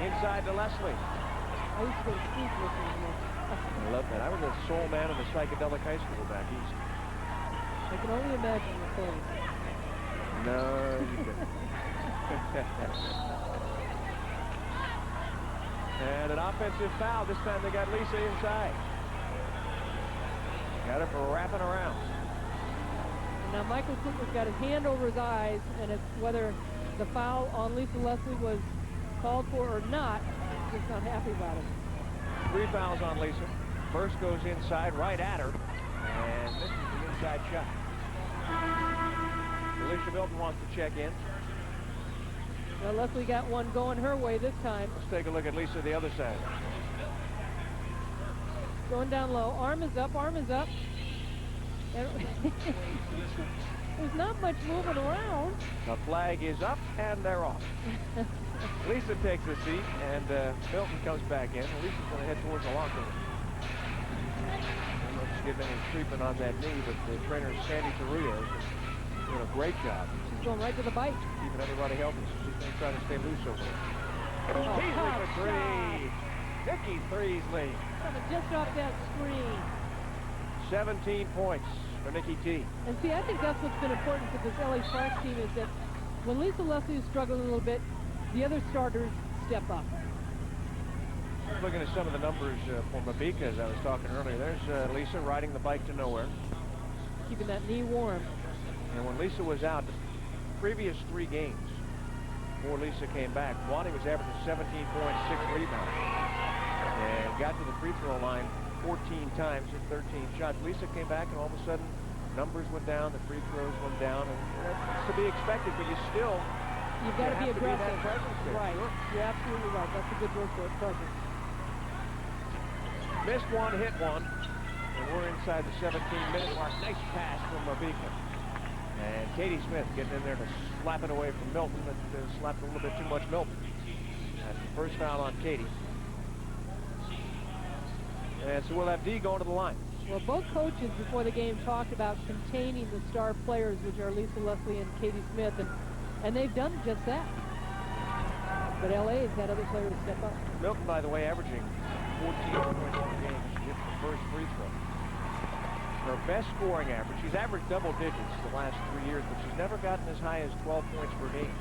Inside to Leslie. I used to go to sleep listening to this. I love that. I was a soul man in the psychedelic high school back east. I can only imagine your clothes. No, you couldn't. And an offensive foul. This time they got Lisa inside. Got her for wrapping around. And now Michael Cooper's got his hand over his eyes, and it's whether the foul on Lisa Leslie was called for or not, he's not happy about it. 3 fouls on Lisa. First goes inside, right at her, and this is the inside shot. Alicia Milton wants to check in. Well, Leslie got one going her way this time. Let's take a look at Lisa the other side. Going down low. Arm is up, arm is up. And there's not much moving around. The flag is up, and they're off. Lisa takes a seat, and Milton comes back in. Lisa's going to head towards the locker room. I don't know if she's getting any treatment on that knee, but the trainer, Sandy Torrio, is doing a great job. She's going right to the bite. Keeping everybody healthy, so she's going to try to stay loose over there. Oh, Teasley for 3. Nikki Teasley. Coming just off that screen. 17 points for Nikki T. And see, I think that's what's been important for this LA Sparks team is that when Lisa Leslie is struggling a little bit, the other starters step up. Looking at some of the numbers for Mabika, as I was talking earlier, there's Lisa riding the bike to nowhere. Keeping that knee warm. And when Lisa was out, the previous 3 games before Lisa came back, Wani was averaging 17 points, 6 rebounds. And got to the free throw line 14 times in 13 shots. Lisa came back, and all of a sudden, numbers went down, the free throws went down, and that's to be expected, but you still... You've got to be aggressive. Right. Sure. You're absolutely right. That's a good word for it, presence. Missed one, hit one, and we're inside the 17-minute mark. Nice pass from Mabika. And Katie Smith getting in there to slap it away from Milton, but slapped a little bit too much Milton. That's the first foul on Katie. And so we'll have D going to the line. Well, both coaches before the game talked about containing the star players, which are Lisa Leslie and Katie Smith, and they've done just that. But LA has had other players step up. Milton, by the way, averaging 14 points per game. She hits the first free throw. Her best scoring average, she's averaged double digits the last 3 years, but she's never gotten as high as 12 points per game.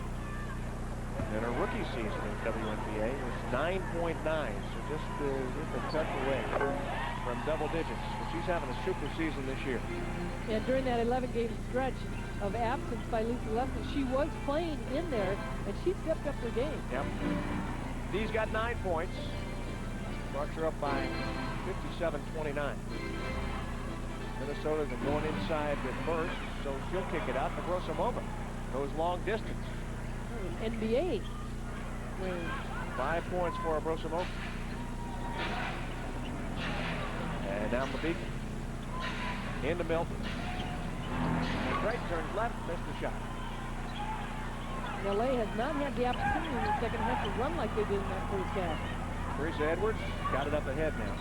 And her rookie season in WNBA was 9.9, so just a touch away from from double digits. But she's having a super season this year. And during that 11-game stretch of absence by Lisa Leslie, she was playing in there, and she stepped up her game. Yep. Dee's got 9 points. Sparks are up by 57-29. Minnesota's been going inside at first, so she'll kick it out. Abrosimova goes long distance. NBA range. 5 points for Abrosimova. And now Mabika into Milton. And Drake turns left, missed the shot. LA has not had the opportunity in the second half to run like they did in that first half. Teresa Edwards got it up ahead now.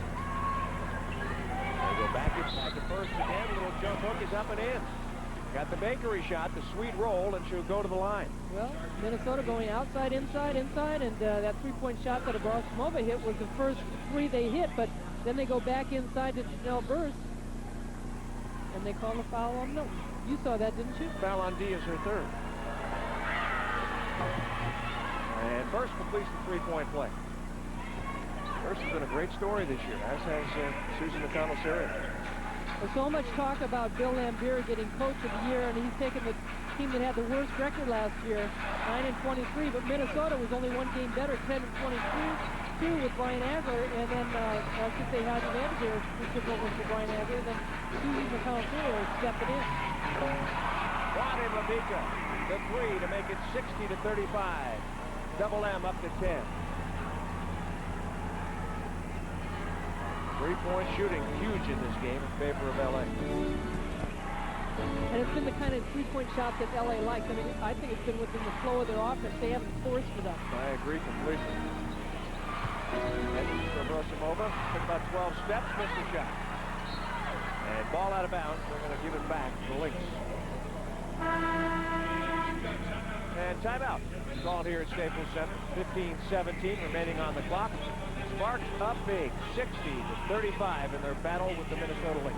They go back inside the first again. Little jump hook is up and in. Got the bakery shot, the sweet roll, and she'll go to the line. Well, Minnesota going outside, inside, inside, and that three-point shot that Abrosimova hit was the first 3 they hit, but then they go back inside to Janelle Burst, and they call a foul on Milton. You saw that, didn't you? Foul on D is her third. And Burst completes the three-point play. Burst has been a great story this year, as has Susie McConnell. There's so much talk about Bill Lambier getting Coach of the Year, and he's taken the team that had the worst record last year, 9-23, but Minnesota was only 1 game better, 10-22 with Brian Agler, and then I should say Hodges Vanderveer, who took over for Brian Agler, then Susie McConnell stepping in. Juan Mabika, the 3 to make it 60-35. Double M up to 10. 3-point shooting huge in this game in favor of LA. And it's been the kind of three-point shots that LA likes. I mean, I think it's been within the flow of their offense. They haven't forced it up. I agree completely. Edwards for Abrosimova. Took about 12 steps, missed the shot. And ball out of bounds. They're going to give it back to the Lynx. And timeout called here at Staples Center. 15-17 remaining on the clock. Sparks up big, 60-35 in their battle with the Minnesota Lynx.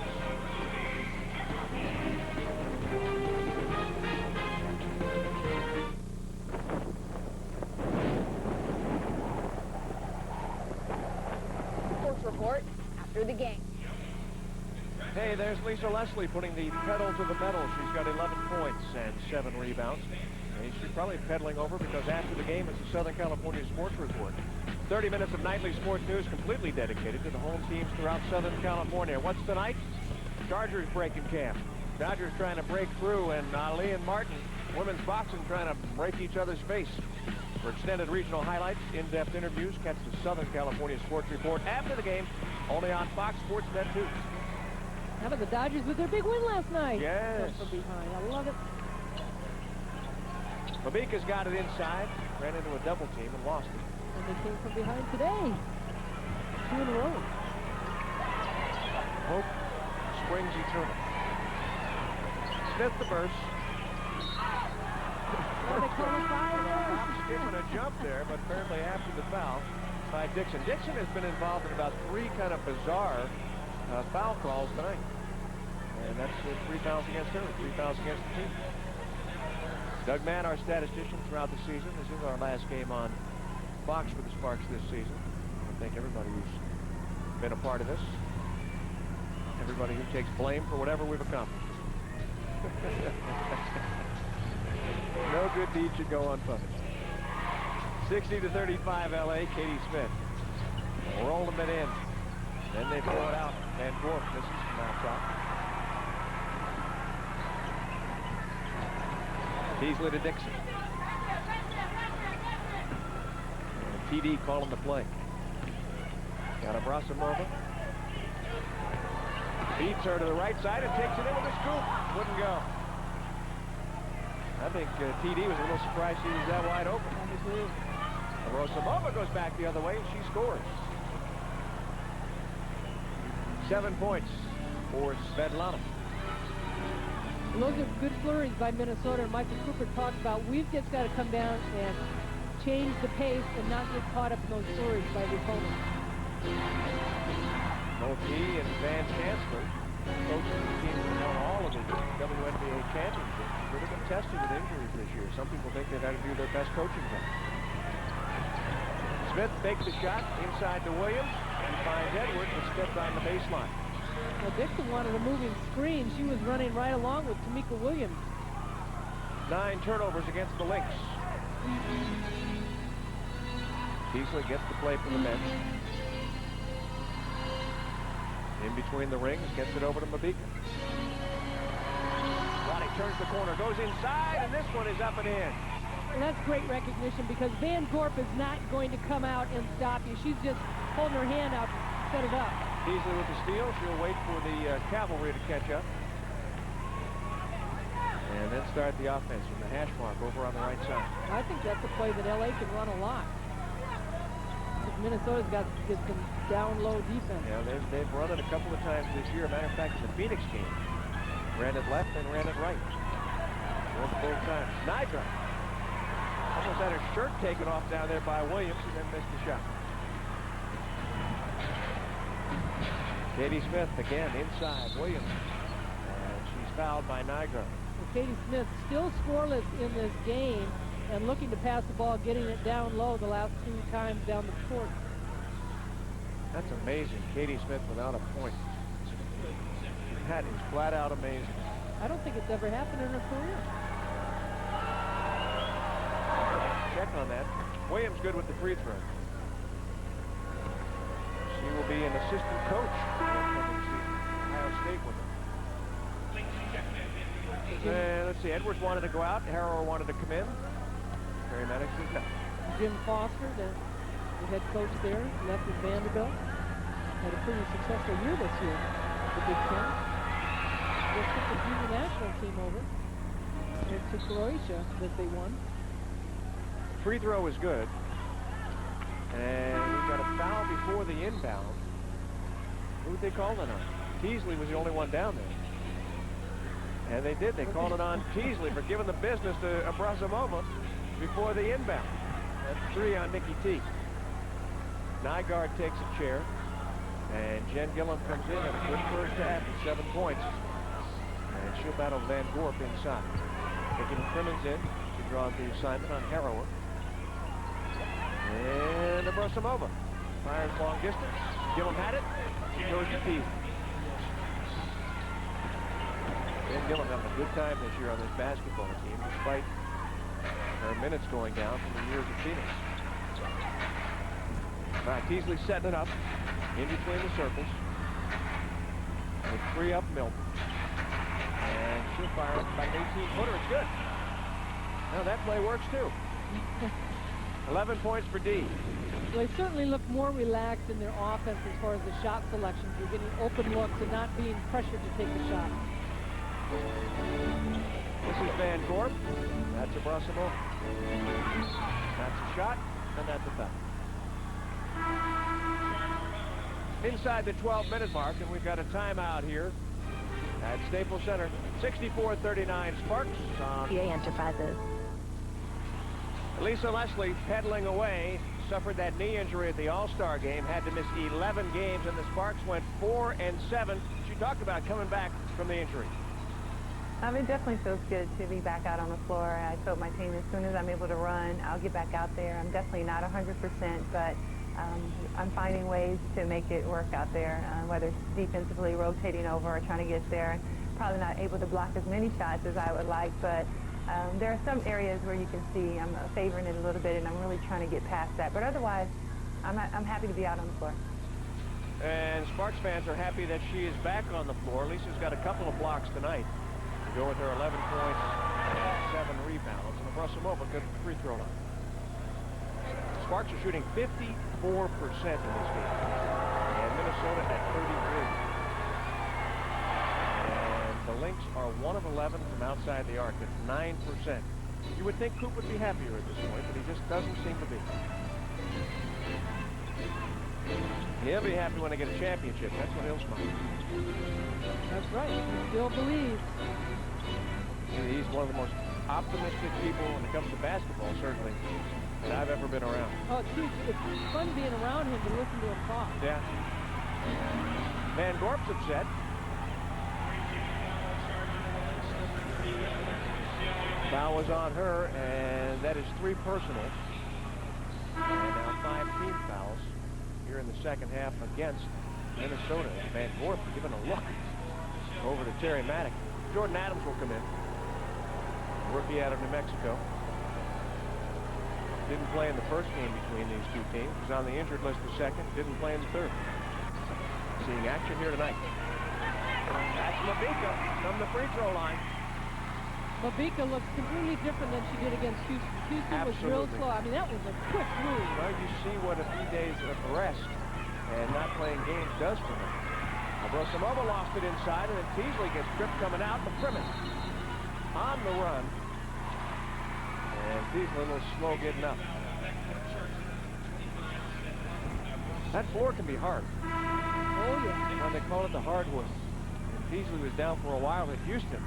Sports report after the game. Hey, there's Lisa Leslie putting the pedal to the metal. She's got 11 points and 7 rebounds. And she's probably pedaling over because after the game it's a Southern California Sports Report. 30 minutes of nightly sports news completely dedicated to the home teams throughout Southern California. What's tonight? Chargers breaking camp. Dodgers trying to break through, and Ali and Martin, women's boxing, trying to break each other's face. For extended regional highlights, in-depth interviews, catch the Southern California Sports Report after the game, only on Fox Sports Net 2. How about the Dodgers with their big win last night? Yes. From behind. I love it. Mabika's got it inside, ran into a double team and lost it. And they came from behind today. 2 in a row. Hope springs eternal. Smith the burst. Skipping a jump there, but apparently after the foul by Dixon. Dixon has been involved in about 3 kind of bizarre foul calls tonight. And that's 3 fouls against her, 3 fouls against the team. Doug Mann, our statistician throughout the season. This is our last game on Fox for the Sparks this season. I thank everybody who's been a part of this. Everybody who takes blame for whatever we've accomplished. No good deed should go unpunished. 60-35 LA, Katie Smith. Rolling it in. Then they throw it out. And Dwarf misses from outside. Teasley to Dixon. And TD calling the play. Got Abrosimova. Beats her to the right side and takes it in with a scoop. Wouldn't go. I think TD was a little surprised she was that wide open. Abrosimova goes back the other way and she scores. 7 points for Svetlana. Those are good flurries by Minnesota, and Michael Cooper talked about we've just got to come down and change the pace and not get caught up in those flurries by the opponent. Both he and Van Chancellor, coaches the team that won all of the WNBA championships, really been tested with injuries this year. Some people think they've had to do their best coaching job. Smith takes the shot inside to Williams. She finds Edwards and steps on the baseline. Well, Dixon wanted a moving screen. She was running right along with Tamika Williams. 9 turnovers against the Lynx. Teasley gets the play from the bench. In between the rings, gets it over to Mabika. Ronnie turns the corner, goes inside, and this one is up and in. And that's great recognition because Van Gorp is not going to come out and stop you. She's just holding her hand out to set it up. Teasley with the steal. She'll wait for the cavalry to catch up. And then start the offense from the hash mark over on the right side. I think that's a play that LA can run a lot. Minnesota's got to get some down-low defense. Yeah, they've run it a couple of times this year. Matter of fact, in the Phoenix game, ran it left and ran it right. Both times. Niger almost had her shirt taken off down there by Williams and then missed the shot. Katie Smith again inside Williams. And she's fouled by Niger. Katie Smith still scoreless in this game and looking to pass the ball, getting it down low the last 2 times down the court. That's amazing. Katie Smith without a point. That is flat out amazing. I don't think it's ever happened in her career. Check on that. Williams good with the free throw. She will be an assistant coach Ohio State with her. And let's see, Edwards wanted to go out. Harrower wanted to come in. Perry Maddox is no. Jim Foster, the head coach there, left with Vanderbilt. Had a pretty successful year this year, the Big Ten. Just took the junior national team over. Went to Croatia that they won. Free throw is good. And we've got a foul before the inbound. Who did they call it on? Teasley was the only one down there. And they did. They called it on Teasley for giving the business to Abrazimova before the inbound. That's 3 on Nikki T. Nygaard takes a chair. And Jen Gillum comes in at a good first half with 7 points. And she'll battle Van Gorp inside. Taking Crimmins in. She draws the assignment on Harrower. And Abrazimova fires long distance. Gillum had it. She goes to Teasley. Jen Gillum having a good time this year on this basketball team, despite her minutes going down from the years of Phoenix. All right, Teasley setting it up in between the circles. With 3 up Milton. And she'll fire it by an 18-footer. It's good. Now that play works too. 11 points for D. Well, they certainly look more relaxed in their offense as far as the shot selections. You're getting open looks and not being pressured to take the shot. This is Van Gorp. That's Abrazimova. That's a shot, and that's a foul. Inside the 12-minute mark, and we've got a timeout here at Staples Center. 64-39 Sparks on PA Enterprises. Lisa Leslie pedaling away, suffered that knee injury at the All-Star game, had to miss 11 games, and the Sparks went 4-7. She talked about coming back from the injury. It definitely feels good to be back out on the floor. I told my team as soon as I'm able to run, I'll get back out there. I'm definitely not 100%, but I'm finding ways to make it work out there, whether it's defensively rotating over or trying to get there. Probably not able to block as many shots as I would like, but there are some areas where you can see I'm favoring it a little bit, and I'm really trying to get past that. But otherwise, I'm happy to be out on the floor. And Sparks fans are happy that she is back on the floor. Lisa's got a couple of blocks tonight. Go with her 11 points and 7 rebounds. And Abrazimova good free throw line. Sparks are shooting 54% in this game. And Minnesota at 33. And the Lynx are 1 of 11 from outside the arc at 9%. You would think Coop would be happier at this point, but he just doesn't seem to be. He'll be happy when they get a championship. That's when he'll smile. That's right. He still believes. He's one of the most optimistic people when it comes to basketball, certainly, that I've ever been around. Oh, it's fun being around him to listen to him talk. Yeah. Van Gorp's upset. Foul was on her, and that is 3 personals. And now 5 team fouls here in the second half against Minnesota. Van Gorp giving a look over to Terry Maddock. Jordan Adams will come in. Rookie out of New Mexico. Didn't play in the first game between these two teams. Was on the injured list the second. Didn't play in the third. Seeing action here tonight. That's Mabika from the free throw line. Mabika looks completely different than she did against Houston. Houston Absolutely. was real slow. I mean, that was a quick move. Well, you see what a few days of rest and not playing games does for her. Abrasimova lost it inside, and then Teasley gets tripped coming out. McCrimmon on the run. And Teasley a little slow getting up. That floor can be hard. Oh, yeah. When they call it the hardwood. And Teasley was down for a while at Houston,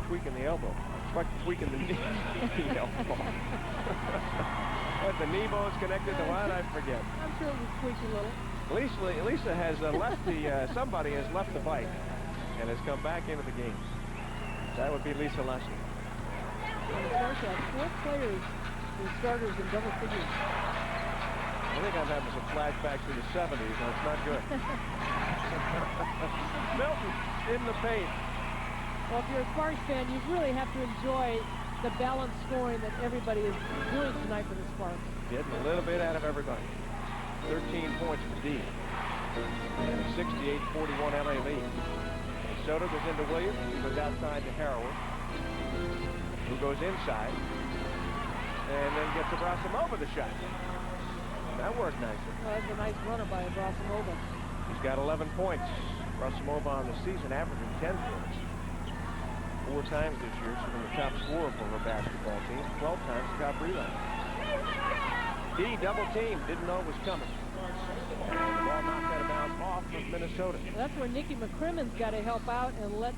tweaking the elbow. It's like tweaking the knee. The elbow. What, the knee bone's connected to what? I forget. I'm sure it was tweaking a little. Lisa has left the, somebody has left the bike and has come back into the game. That would be Lisa Leslie. And of course, you have 4 players who starters in double figures. I think I'm having some flashbacks to the 70s, and it's not good. Milton in the paint. Well, if you're a Sparks fan, you really have to enjoy the balanced scoring that everybody is doing tonight for the Sparks. Getting a little bit out of everybody. 13 points for D. And a 68-41 LA lead. Minnesota goes into Williams. He goes outside to Harroward, who goes inside. And then gets Abrasimova the shot. That worked nicely. Well, that's a nice runner by Abrasimova. He's got 11 points. Abrasimova on the season averaging 10 points. 4 times this year. She's been the top scorer for her basketball team. 12 times the top rebounder. D double team. Didn't know it was coming. And the ball knocked out of bounds off of Minnesota. That's where Nikki McCrimmon's got to help out and let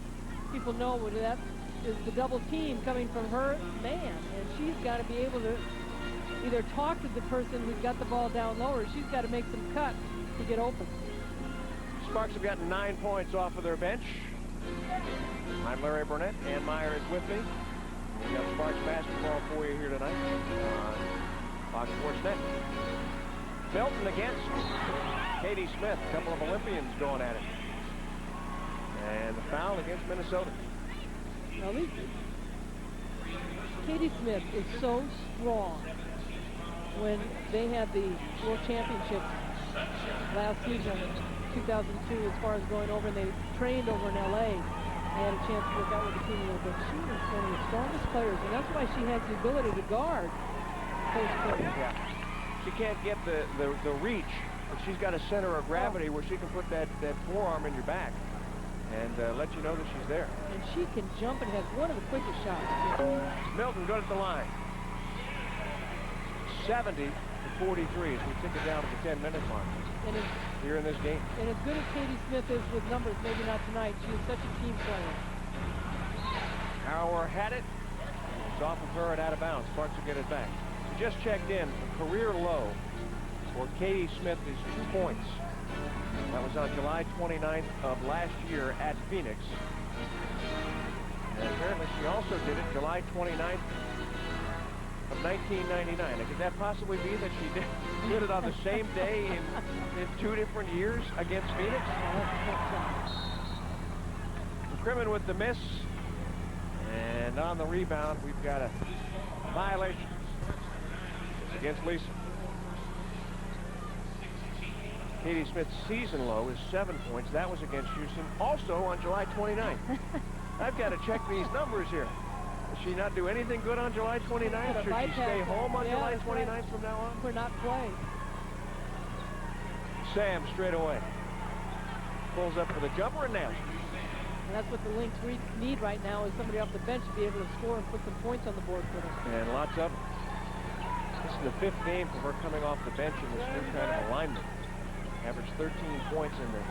people know what that is, the double team coming from her man. And she's got to be able to either talk to the person who's got the ball down low, or she's got to make some cuts to get open. Sparks have gotten 9 points off of their bench. I'm Larry Burnett. Ann Meyer is with me. We've got Sparks basketball for you here tonight on Fox Sports Net. Milton against Katie Smith. A couple of Olympians going at it. And the foul against Minnesota. Now, Katie Smith is so strong. When they had the World Championships last season, 2002, as far as going over, and they trained over in L.A., they had a chance to work out with the team a little bit. She is one of the strongest players, and that's why she has the ability to guard those players. Yeah. She can't get the reach, but she's got a center of gravity where she can put that forearm in your back and let you know that she's there. And she can jump and has one of the quickest shots. Milton good at the line. 70-43 as we tick it down to the 10-minute mark here in this game. And as good as Katie Smith is with numbers, maybe not tonight, she is such a team player. Hauer had it. It's off of her and out of bounds. Sparks will get it back. We just checked in. The career low for Katie Smith is 2 points. That was on July 29th of last year at Phoenix. And apparently she also did it July 29th of 1999. Could that possibly be that she did it on the same day in 2 different years against Phoenix? McCrimmon with the miss. And on the rebound, we've got a violation against Lisa. Katie Smith's season low is 7 points. That was against Houston, also on July 29th. I've got to check these numbers here. Does she not do anything good on July 29th? Should she stay home on July 29th from now on? We're not playing. Sam straight away. Pulls up for the jumper and nails it. And that's what the Lynx need right now, is somebody off the bench to be able to score and put some points on the board for them. And lots of them. This is the 5th game for her coming off the bench in this new kind of alignment. Averaged 13 points in the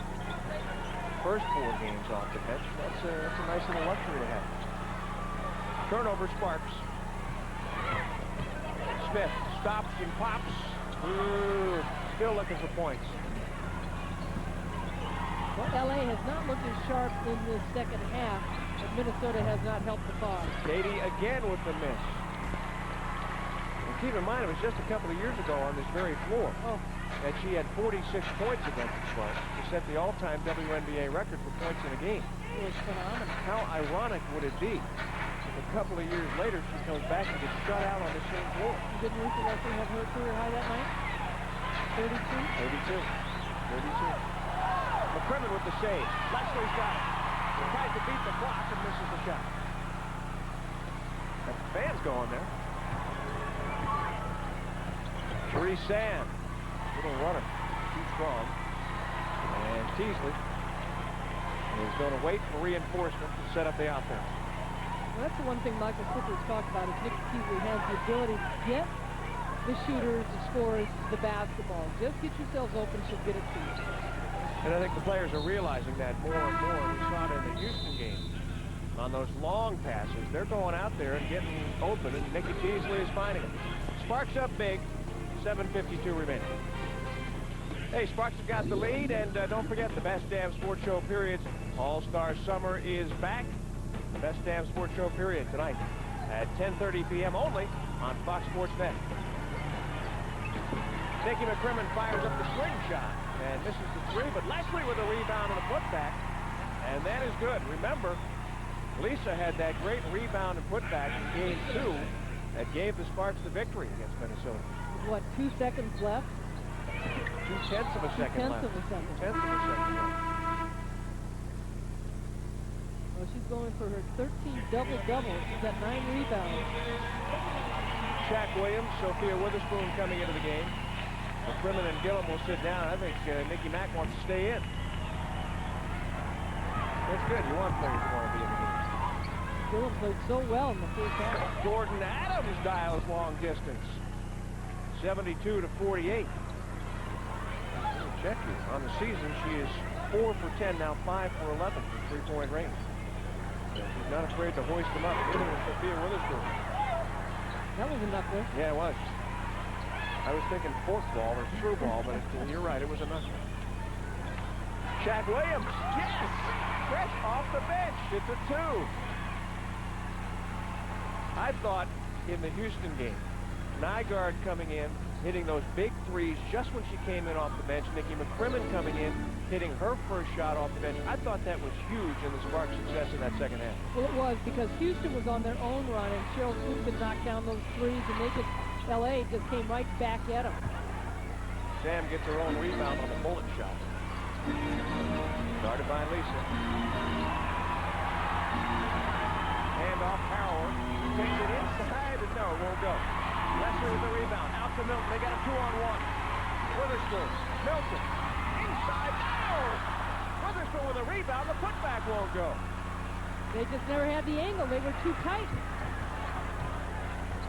first 4 games off the bench. That's a nice little luxury to have. Turnover, Sparks. Smith stops and pops. Ooh, still looking for points. Well, L.A. has not looked as sharp in the second half, but Minnesota has not helped the cause. Katie again with the miss. And keep in mind, it was just a couple of years ago on this very floor. Oh. that she had 46 points against the Sparks to set the all-time WNBA record for points in a game. It was phenomenal. How ironic would it be if a couple of years later she comes back and gets shut out on the same floor? Didn't Lisa Leslie have her career high that night? 32? 32. McCrimmon with the save. Leslie's got it. Tries to beat the clock and misses the shot. The fans go on there. Therese Sand, little runner, too strong. And Teasley is going to wait for reinforcement to set up the offense. Well, that's the one thing Michael Clifford's talked about is Nikki Teasley has the ability to get the shooters, the scorers, the basketball. Just get yourselves open, she'll get it to you. And I think the players are realizing that more and more. We saw it in the Houston game. On those long passes, they're going out there and getting open, and Nikki Teasley is finding them. Sparks up big, 7:52 remaining. Hey, Sparks have got the lead, and don't forget the Best Damn Sports Show periods. All-Star Summer is back. The Best Damn Sports Show period tonight at 10:30 p.m. only on Fox Sports Net. Nikki McCrimmon fires up the swing shot and misses the three, but Leslie with a rebound and a putback, and that is good. Remember, Lisa had that great rebound and putback in Game 2 that gave the Sparks the victory against Minnesota. What, 2 seconds left? 2/10 of a second left. 2/10 of a second. 2/10 of a second left. Well, she's going for her 13 double-double. She's got 9 rebounds. Shaq Williams, Sophia Witherspoon coming into the game. McCrimmon and Gillum will sit down. I think Nikki Mack wants to stay in. That's good. You want players who want to be in the game. Gillum played so well in the first half. Jordan Adams dials long distance. 72-48. Check you. On the season, she is 4 for 10, now 5 for 11 from three-point range. She's not afraid to hoist them up. Neither was Sophia Witherspoon. That was a knuckler. Yeah, it was. I was thinking fork ball or through ball, but you're right, it was a knuckler. Shaq Williams, yes! Fresh off the bench, it's a 2. I thought in the Houston game, Nygaard coming in, hitting those big threes just when she came in off the bench. Nikki McCrimmon coming in, hitting her first shot off the bench. I thought that was huge in the Sparks' success in that second half. Well, it was because Houston was on their own run, and Cheryl Swoop could knock down those threes, and they just, L.A. just came right back at them. Sam gets her own rebound on the bullet shot. Started by Lisa. Hand off Power. Takes it inside, and no, it won't go. Lesser with the rebound. Out to Milton. They got a 2-on-1. Witherspoon. Milton. Inside. Oh! Witherspoon with a rebound. The putback won't go. They just never had the angle. They were too tight.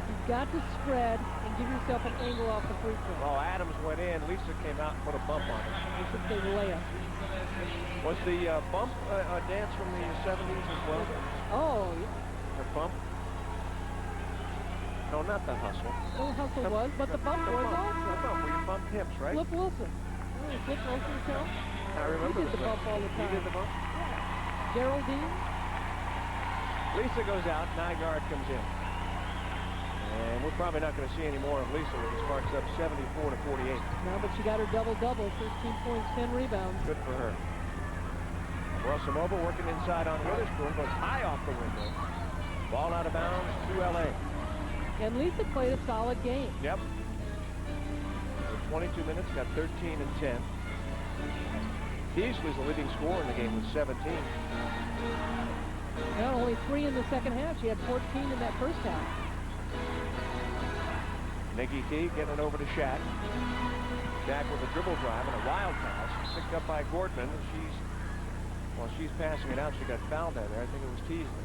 You've got to spread and give yourself an angle off the free throw. Oh, Adams went in. Lisa came out and put a bump on it. They should say the layup. Was the bump a dance from the 70s as well? Oh, yeah. The bump? No, not the hustle. No hustle was, but the bump was also. The bump where you bump hips, right? Flip Wilson. Oh, Flip Wilson count? I remember He did the bump all the time. He did the bump? Yeah. Geraldine. Lisa goes out. Nygaard comes in. And we're probably not going to see any more of Lisa with the Sparks up 74-48. No, but she got her double-double, 13 points, 10 rebounds. Good for her. Russell working inside on Witherspoon, goes high off the window. Ball out of bounds to L.A. And Lisa played a solid game. Yep. For 22 minutes, got 13 and 10. Teasley's the leading scorer in the game with 17. Well, only 3 in the second half. She had 14 in that first half. Nikki T getting it over to Shaq. Shaq with a dribble drive and a wild pass. Picked up by Gordman. While she's passing it out, she got fouled out there. I think it was Teasley.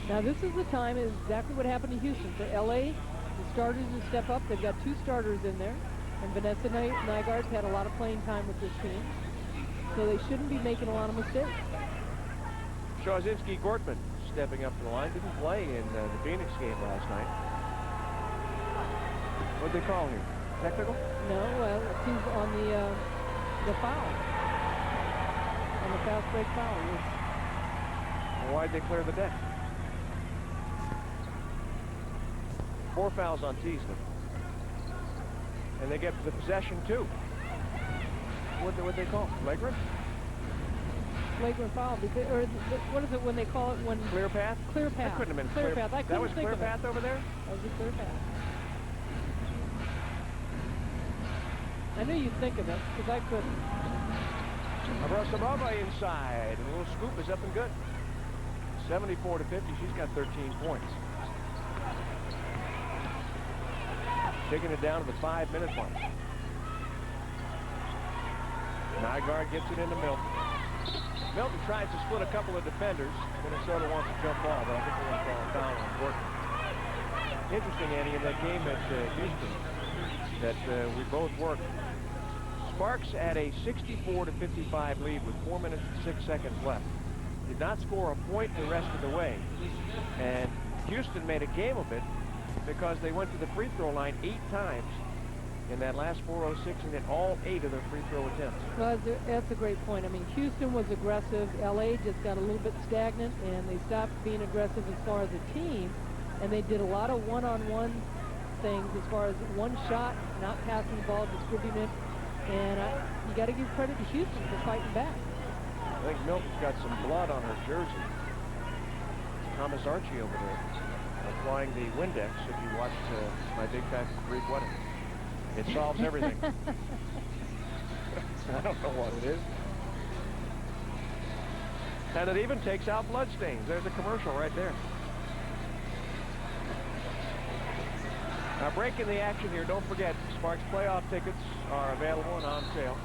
Now, this is the time, is exactly what happened to Houston. For L.A., the starters to step up. They've got 2 starters in there. And Vanessa Nygaard's had a lot of playing time with this team. So they shouldn't be making a lot of mistakes. Shazinski Gortman stepping up to the line. Didn't play in the Phoenix game last night. What did they call here? Technical? No, he's on the foul. On the fast break foul. Well, why'd they clear the deck? 4 fouls on Teasley. And they get the possession, too. What they call it? Flagrant? Flagrant foul. Because, or what is it when they call it when... Clear path? Clear path. That couldn't have been clear path. I that was couldn't think clear of it. path over there? That was a clear path. I knew you'd think of it, because I couldn't. Abrasamova inside. And a little scoop is up and good. 74 to 50. She's got 13 points. Taking it down to the 5-minute mark. Nygaard gets it into Milton. Milton tries to split a couple of defenders. Minnesota wants to jump ball, but I think they're going to call a foul on Gordon. Interesting, Andy, in that game at Houston that we both worked. Sparks had a 64 to 55 lead with 4 minutes and 6 seconds left. Did not score a point the rest of the way. And Houston made a game of it because they went to the free throw line 8 times in that last 4:06 and hit all 8 of their free throw attempts. Well, that's a great point. I mean, Houston was aggressive. LA just got a little bit stagnant, and they stopped being aggressive as far as a team. And they did a lot of one-on-one things as far as one shot, not passing the ball, distributing it. And you got to give credit to Houston for fighting back. I think Milton's got some blood on her jersey. Thomas Archie over there applying the Windex. If you watched My Big Fat Greek Wedding, it solves everything. I don't know what it is. And it even takes out blood stains. There's a commercial right there. Now, breaking the action here, don't forget, Sparks playoff tickets are available and on sale.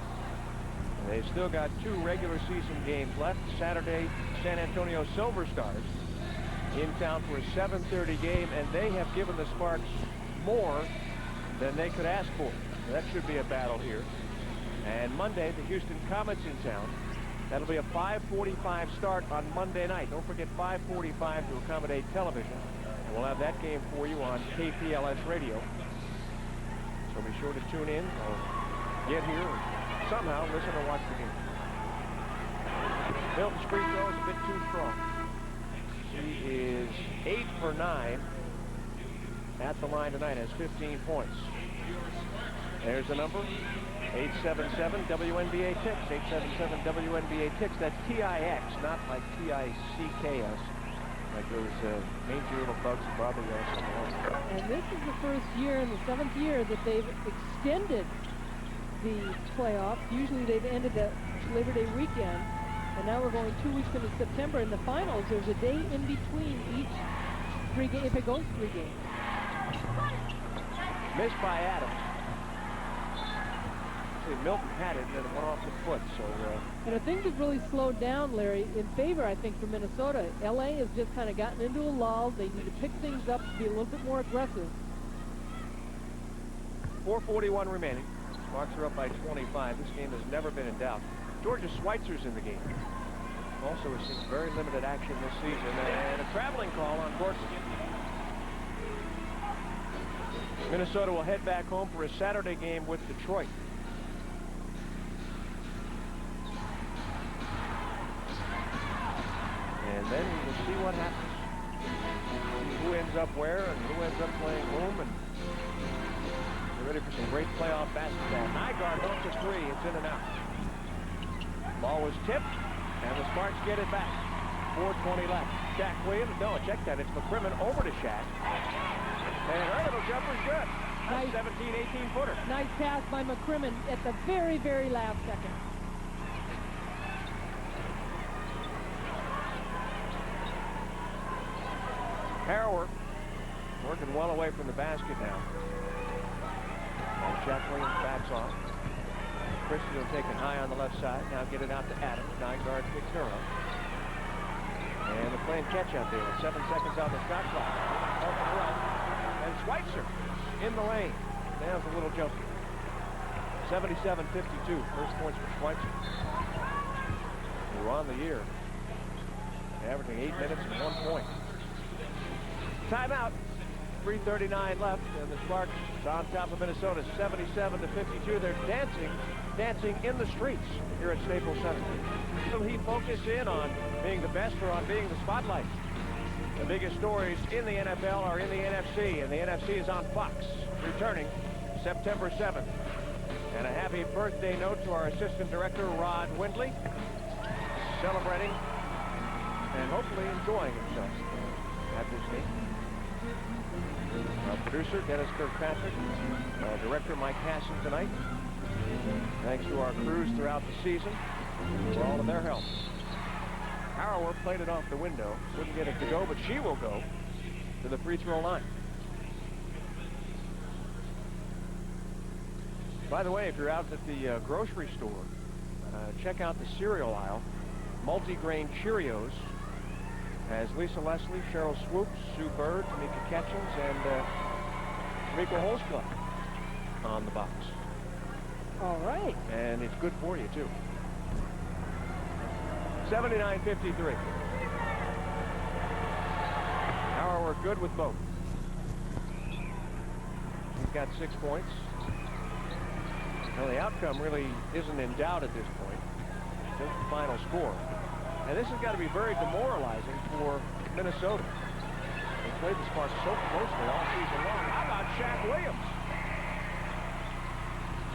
And they've still got 2 regular season games left. Saturday, San Antonio Silver Stars in town for a 7:30 game, and they have given the Sparks more than they could ask for. That should be a battle here. And Monday, the Houston Comets in town. That'll be a 5:45 start on Monday night. Don't forget 5:45 to accommodate television. And we'll have that game for you on KPLS radio. So be sure to tune in or get here or somehow listen or watch the game. Milton's free throw is a bit too strong. She is 8 for 9 at the line tonight, has 15 points. There's the number, 877 WNBA Ticks, 877 WNBA Ticks. That's TIX, not like TICKS, like those mangy little bugs that bother you. And this is the first year in the 7th year that they've extended the playoffs. Usually they've ended at Labor Day weekend, and now we're going 2 weeks into September. In the finals, there's a day in between each 3 games, if it goes 3 games. Missed by Adams. See, Milton had it and then it went off the foot. So, you know, things have really slowed down, Larry, in favor, I think, for Minnesota. LA has just kind of gotten into a lull. They need to pick things up to be a little bit more aggressive. 4:41 remaining. Sparks are up by 25. This game has never been in doubt. Georgia Schweitzer's in the game. Also has seen very limited action this season. And a traveling call on Gordon. Minnesota will head back home for a Saturday game with Detroit. And then we'll see what happens. Who ends up where and who ends up playing whom. And we're ready for some great playoff basketball. Nygaard hooks a 3. It's in and out. Ball was tipped, and the Sparks get it back. 4:20 left. Shaq Williams. No, check that. It's McCrimmon over to Shaq. And her little jumper's good. Nice 17, 18-footer. Nice pass by McCrimmon at the very, very last second. Harrower working well away from the basket now. And Shaq Williams backs off. Christian will take it high on the left side. Now get it out to Adams. Nygaard picks her up. And they're playing catch out there with 7 seconds on the shot clock. Off the right. And Schweitzer in the lane. There's a little jump. 77-52. First points for Schweitzer. We're on the year. Averaging 8 minutes and 1 point. Timeout. 3:39 left, and the Sparks on top of Minnesota, 77-52. They're dancing in the streets here at Staples Center. Will he focus in on being the best or on being the spotlight? The biggest stories in the NFL are in the NFC, and the NFC is on Fox. Returning September 7th. And a happy birthday note to our assistant director, Rod Windley, celebrating and hopefully enjoying himself at this game. Our producer, Dennis Kirkpatrick, our director, Mike Hassan, tonight. Thanks to our crews throughout the season for all of their help. Harrower played it off the window, wouldn't get it to go, but she will go to the free throw line. By the way, if you're out at the grocery store, check out the cereal aisle. Multi-grain Cheerios has Lisa Leslie, Cheryl Swoops, Sue Bird, Tamika Catchings, and Tamika Holzclaw on the box. All right. And it's good for you, too. 79-53. Harrower good with both. He's got 6 points. Well, the outcome really isn't in doubt at this point. Just the final score. And this has got to be very demoralizing for Minnesota. They played the Sparks so closely all season long. How about Shaq Williams?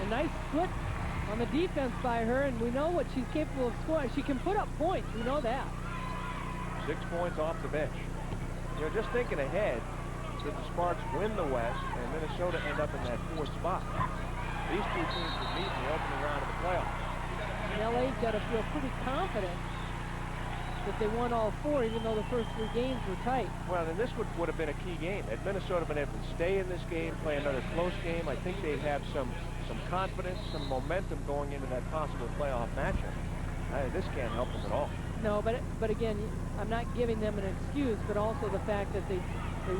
A nice split on the defense by her, and we know what she's capable of scoring. She can put up points. We know that. 6 points off the bench. You know, just thinking ahead, should the Sparks win the West and Minnesota end up in that 4th spot, these two teams would meet in the opening round of the playoffs. And LA's got to feel pretty confident that they won all 4, even though the first 3 games were tight. Well, then this would have been a key game. Had Minnesota been able to stay in this game, play another close game, I think they'd have some confidence, some momentum going into that possible playoff matchup. This can't help them at all. No, but again, I'm not giving them an excuse, but also the fact that they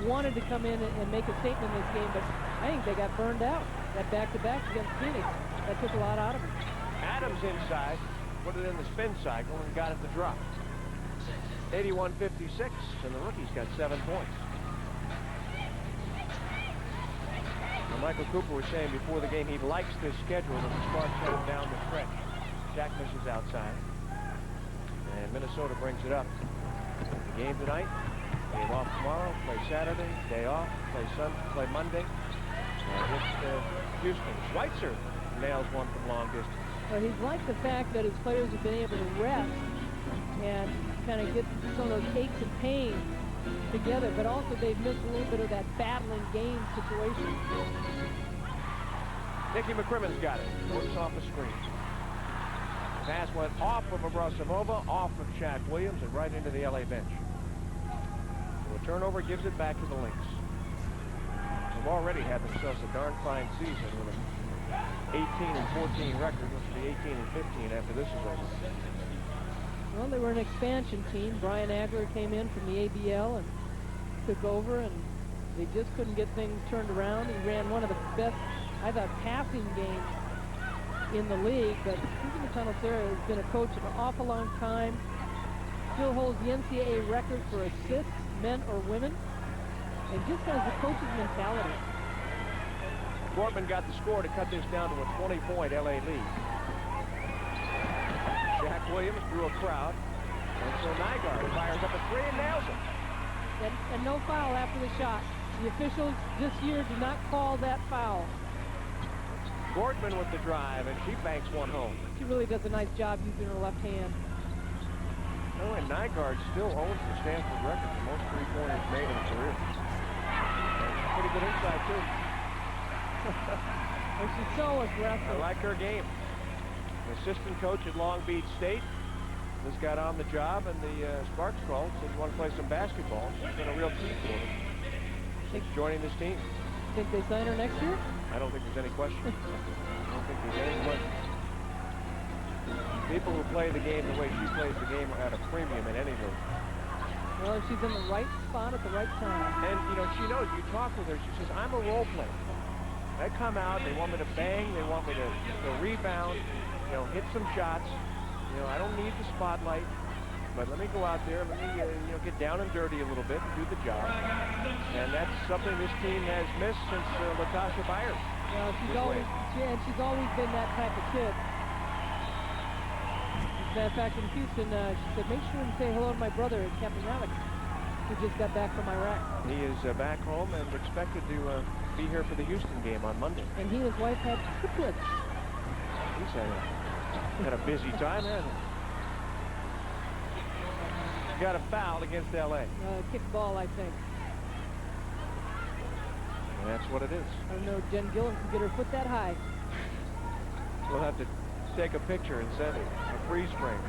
wanted to come in and make a statement in this game, but I think they got burned out. That back-to-back against Phoenix, that took a lot out of them. Adams inside, put it in the spin cycle, and got it to drop. 81-56, and the rookie's got 7 points. Now, Michael Cooper was saying before the game he likes this schedule that the Sparks headed down the stretch. Jack misses outside, and Minnesota brings it up. The game tonight, game off tomorrow, play Saturday, day off, play Monday. Houston. Schweitzer nails one from long distance. Well, he's liked the fact that his players have been able to rest and kind of get some of those aches and pains together, but also they've missed a little bit of that battling game situation. Nikki McCrimmon's got it. Works off the screen. Pass went off of Abrasimova, off of Shaq Williams, and right into the LA bench. So a turnover gives it back to the Lynx. They've already had themselves a darn fine season with an 18-14 record. This will be 18-15 after this is over. Well, they were an expansion team. Brian Agler came in from the ABL and took over, and they just couldn't get things turned around. He ran one of the best, I thought, passing games in the league, but Susie McConnell has been a coach an awful long time. Still holds the NCAA record for assists, men or women, and just has the coach's mentality. Gortman got the score to cut this down to a 20-point LA lead. Shaq Williams drew a crowd, and so Nygaard fires up a 3 and nails it. And no foul after the shot. The officials this year did not call that foul. Gortman with the drive, and she banks one home. She really does a nice job using her left hand. Oh, and Nygaard still owns the Stanford record for most three-pointers made in a career. Pretty good inside, too. And she's so aggressive. I like her game. The assistant coach at Long Beach State just got on the job, and the Sparks called, said you want to play some basketball. She's been a real key for them. She's joining this team. Think they sign her next year? I don't think there's any question. I don't think there's any question. People who play the game the way she plays the game are at a premium in any league. Well, she's in the right spot at the right time. And, you know, she knows. You talk with her, she says, I'm a role player. I come out, they want me to bang, they want me to rebound, you know, hit some shots. You know, I don't need the spotlight, but let me go out there, let me, you know, get down and dirty a little bit and do the job. And that's something this team has missed since Latasha Byers. Well, she's always been that type of kid. As a matter of fact, in Houston, she said, make sure and say hello to my brother, Captain Alex, who just got back from Iraq. He is back home and expected to be here for the Houston game on Monday. And he and his wife had triplets. He's had a busy time, hasn't he? Got a foul against L.A. Kick ball, I think. And that's what it is. I don't know, Jen Gillen can get her foot that high. We'll have to take a picture and send it. A freeze frame.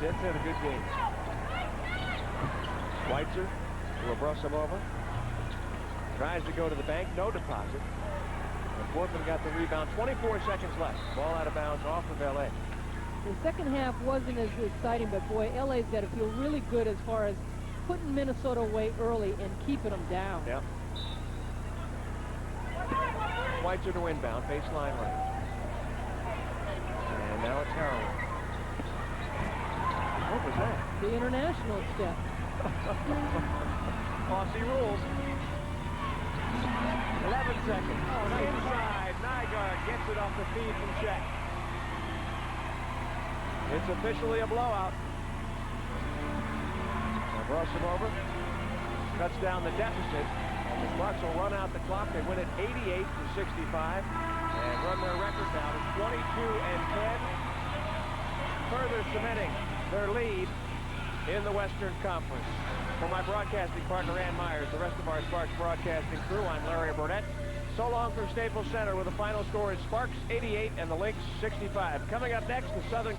Jen's had a good game. Schweitzer to Abrasamova. Tries to go to the bank. No deposit. And Portland got the rebound. 24 seconds left. Ball out of bounds off of L.A. The second half wasn't as exciting, but boy, LA's got to feel really good as far as putting Minnesota away early and keeping them down. Yep. Schweitzer to inbound, baseline right. And now it's Harrell. What was that? The international step. Aussie rules. 11 seconds. Oh, nice. Inside. Nygaard gets it off the feed from Czech. It's officially a blowout. Abrasamova cuts down the deficit, and the Sparks will run out the clock. They win it 88-65 and run their record now to 22-10, further cementing their lead in the Western Conference. For my broadcasting partner, Ann Myers, the rest of our Sparks broadcasting crew, I'm Larry Burnett. So long from Staples Center, with the final score is Sparks 88 and the Lynx 65. Coming up next, the Southern